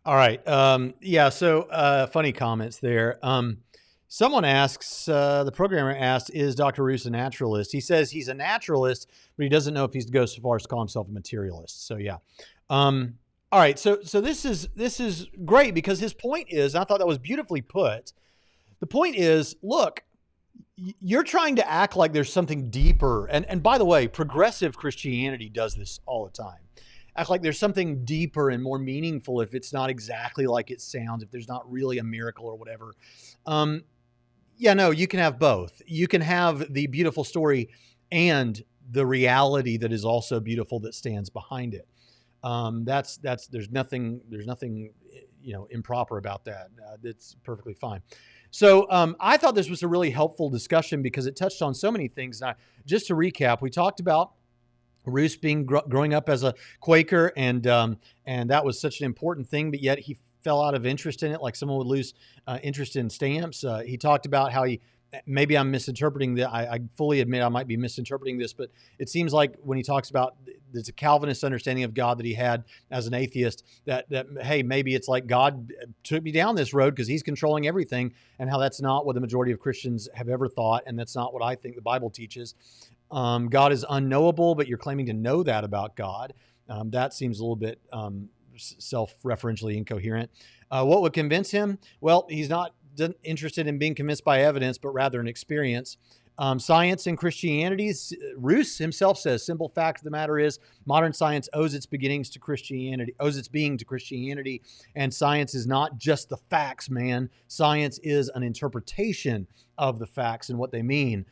A: All right. So funny comments there. Someone asks, the programmer asked, is Dr. Ruse a naturalist? He says he's a naturalist, but he doesn't know if he's go so far as to call himself a materialist. So yeah. All right. So this is great because his point is, I thought that was beautifully put. The point is, look, you're trying to act like there's something deeper. And by the way, progressive Christianity does this all the time. Act like there's something deeper and more meaningful if it's not exactly like it sounds, if there's not really a miracle or whatever. You can have both. You can have the beautiful story and the reality that is also beautiful that stands behind it. There's nothing improper about that. It's perfectly fine. So I thought this was a really helpful discussion because it touched on so many things. Now, just to recap, we talked about Ruse growing up as a Quaker, and that was such an important thing, but yet he fell out of interest in it, like someone would lose interest in stamps. He talked about how maybe I'm misinterpreting that. I fully admit I might be misinterpreting this, but it seems like when he talks about there's a Calvinist understanding of God that he had as an atheist, that hey, maybe it's like God took me down this road because he's controlling everything, and how that's not what the majority of Christians have ever thought, and that's not what I think the Bible teaches. God is unknowable, but you're claiming to know that about God. That seems a little bit self-referentially incoherent. What would convince him? Well, he's not interested in being convinced by evidence, but rather an experience. Science and Christianity, Ruse himself says, simple fact of the matter is modern science owes its beginnings to Christianity, owes its being to Christianity, and science is not just the facts, man. Science is an interpretation of the facts and what they mean.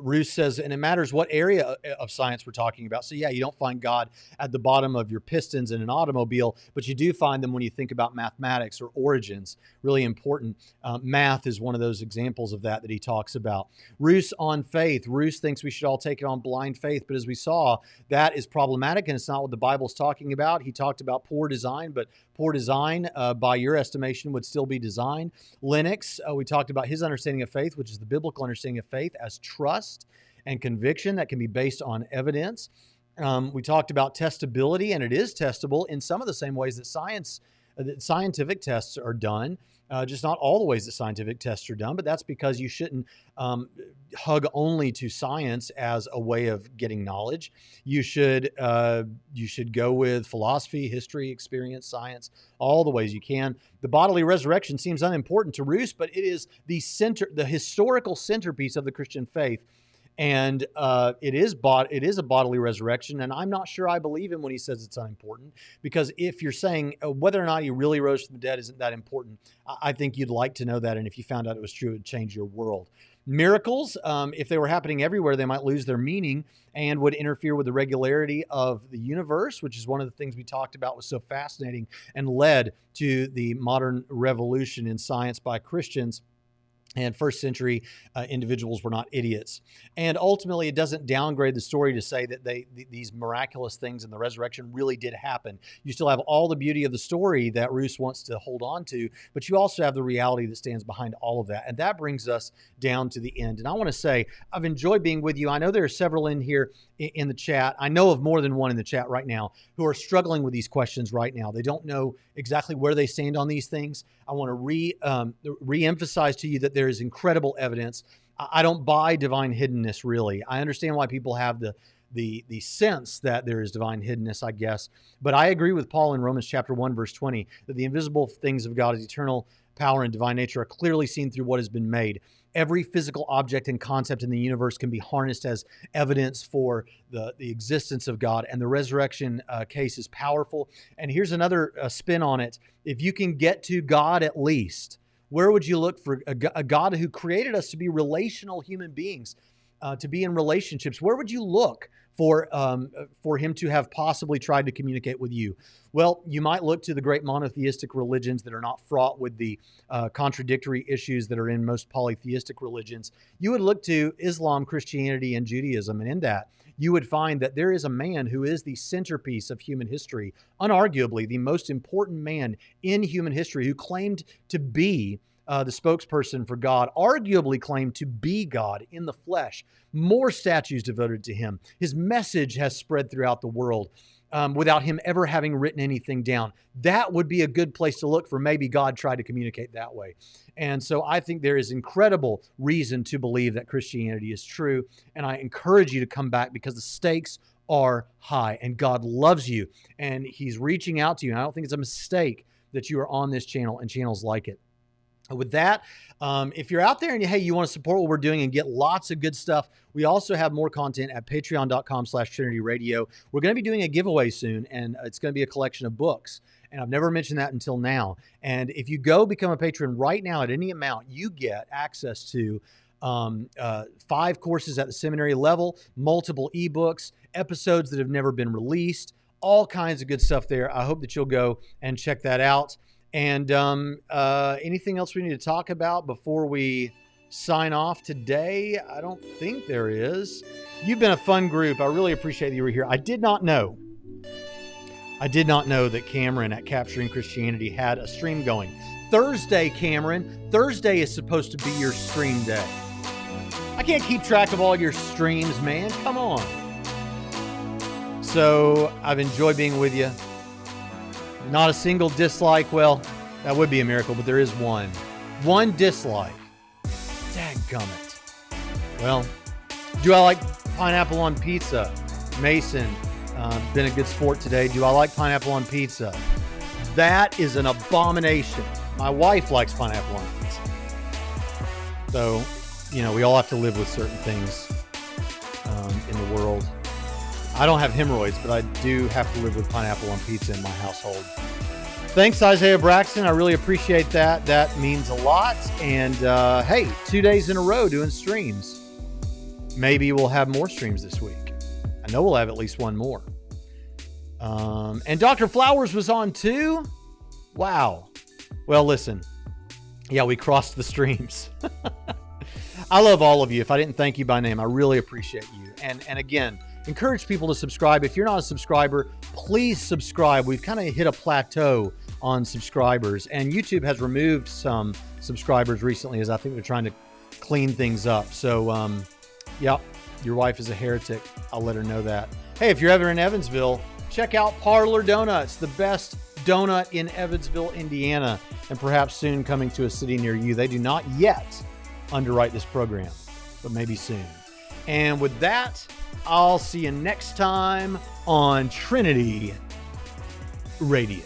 A: Ruse says, and it matters what area of science we're talking about. So yeah, you don't find God at the bottom of your pistons in an automobile, but you do find them when you think about mathematics or origins. Really important. Math is one of those examples of that he talks about. Ruse on faith. Ruse thinks we should all take it on blind faith, but as we saw, that is problematic and it's not what the Bible's talking about. He talked about poor design, but poor design, by your estimation, would still be design. Lennox, we talked about his understanding of faith, which is the biblical understanding of faith as trust and conviction that can be based on evidence. We talked about testability, and it is testable in some of the same ways that scientific tests are done. Just not all the ways that scientific tests are done, but that's because you shouldn't hug only to science as a way of getting knowledge. You should go with philosophy, history, experience, science, all the ways you can. The bodily resurrection seems unimportant to Ruse, but it is the historical centerpiece of the Christian faith. And it is a bodily resurrection, and I'm not sure I believe him when he says it's unimportant, because if you're saying whether or not he really rose from the dead isn't that important, I think you'd like to know that, and if you found out it was true, it would change your world. Miracles, if they were happening everywhere, they might lose their meaning and would interfere with the regularity of the universe, which is one of the things we talked about was so fascinating and led to the modern revolution in science by Christians. And first century individuals were not idiots. And ultimately, it doesn't downgrade the story to say that these miraculous things in the resurrection really did happen. You still have all the beauty of the story that Ruse wants to hold on to, but you also have the reality that stands behind all of that. And that brings us down to the end. And I want to say, I've enjoyed being with you. I know there are several in here in the chat. I know of more than one in the chat right now who are struggling with these questions right now. They don't know exactly where they stand on these things. I want to re-emphasize to you that there is incredible evidence. I don't buy divine hiddenness, really. I understand why people have the sense that there is divine hiddenness, I guess. But I agree with Paul in Romans chapter 1, verse 20, that the invisible things of God's eternal power and divine nature are clearly seen through what has been made. Every physical object and concept in the universe can be harnessed as evidence for the existence of God, and the resurrection case is powerful. And here's another spin on it. If you can get to God at least, where would you look for a God who created us to be relational human beings, to be in relationships? Where would you look for him to have possibly tried to communicate with you? Well, you might look to the great monotheistic religions that are not fraught with the contradictory issues that are in most polytheistic religions. You would look to Islam, Christianity, and Judaism, and in that, you would find that there is a man who is the centerpiece of human history, unarguably the most important man in human history, who claimed to be the spokesperson for God, arguably claimed to be God in the flesh. More statues devoted to him. His message has spread throughout the world without him ever having written anything down. That would be a good place to look for maybe God tried to communicate that way. And so I think there is incredible reason to believe that Christianity is true. And I encourage you to come back because the stakes are high and God loves you and he's reaching out to you. And I don't think it's a mistake that you are on this channel and channels like it. With that, if you're out there and hey, you want to support what we're doing and get lots of good stuff, we also have more content at patreon.com/TrinityRadio. We're going to be doing a giveaway soon, and it's going to be a collection of books. And I've never mentioned that until now. And if you go become a patron right now at any amount, you get access to 5 courses at the seminary level, multiple ebooks, episodes that have never been released, all kinds of good stuff there. I hope that you'll go and check that out. And anything else we need to talk about before we sign off today? I don't think there is. You've been a fun group. I really appreciate that you were here. I did not know that Cameron at Capturing Christianity had a stream going. Thursday, Cameron. Thursday is supposed to be your stream day. I can't keep track of all your streams, man. Come on. So I've enjoyed being with you. Not a single dislike. Well, that would be a miracle, but there is one. One dislike. Dadgummit. Well, do I like pineapple on pizza? Mason, been a good sport today. Do I like pineapple on pizza? That is an abomination. My wife likes pineapple on pizza. So, you know, we all have to live with certain things in the world. I don't have hemorrhoids, but I do have to live with pineapple on pizza in my household. Thanks, Isaiah Braxton. I really appreciate that. That means a lot. And hey, 2 days in a row doing streams. Maybe we'll have more streams this week. I know we'll have at least one more. And Dr. Flowers was on too. Wow. Well, listen. Yeah, we crossed the streams. I love all of you. If I didn't thank you by name, I really appreciate you. And again, encourage people to subscribe. If you're not a subscriber, please subscribe. We've kind of hit a plateau on subscribers, and YouTube has removed some subscribers recently, as I think they're trying to clean things up. So, yeah, your wife is a heretic. I'll let her know that. Hey, if you're ever in Evansville, check out Parlor Donuts, the best donut in Evansville, Indiana, and perhaps soon coming to a city near you. They do not yet underwrite this program, but maybe soon. And with that, I'll see you next time on Trinity Radio.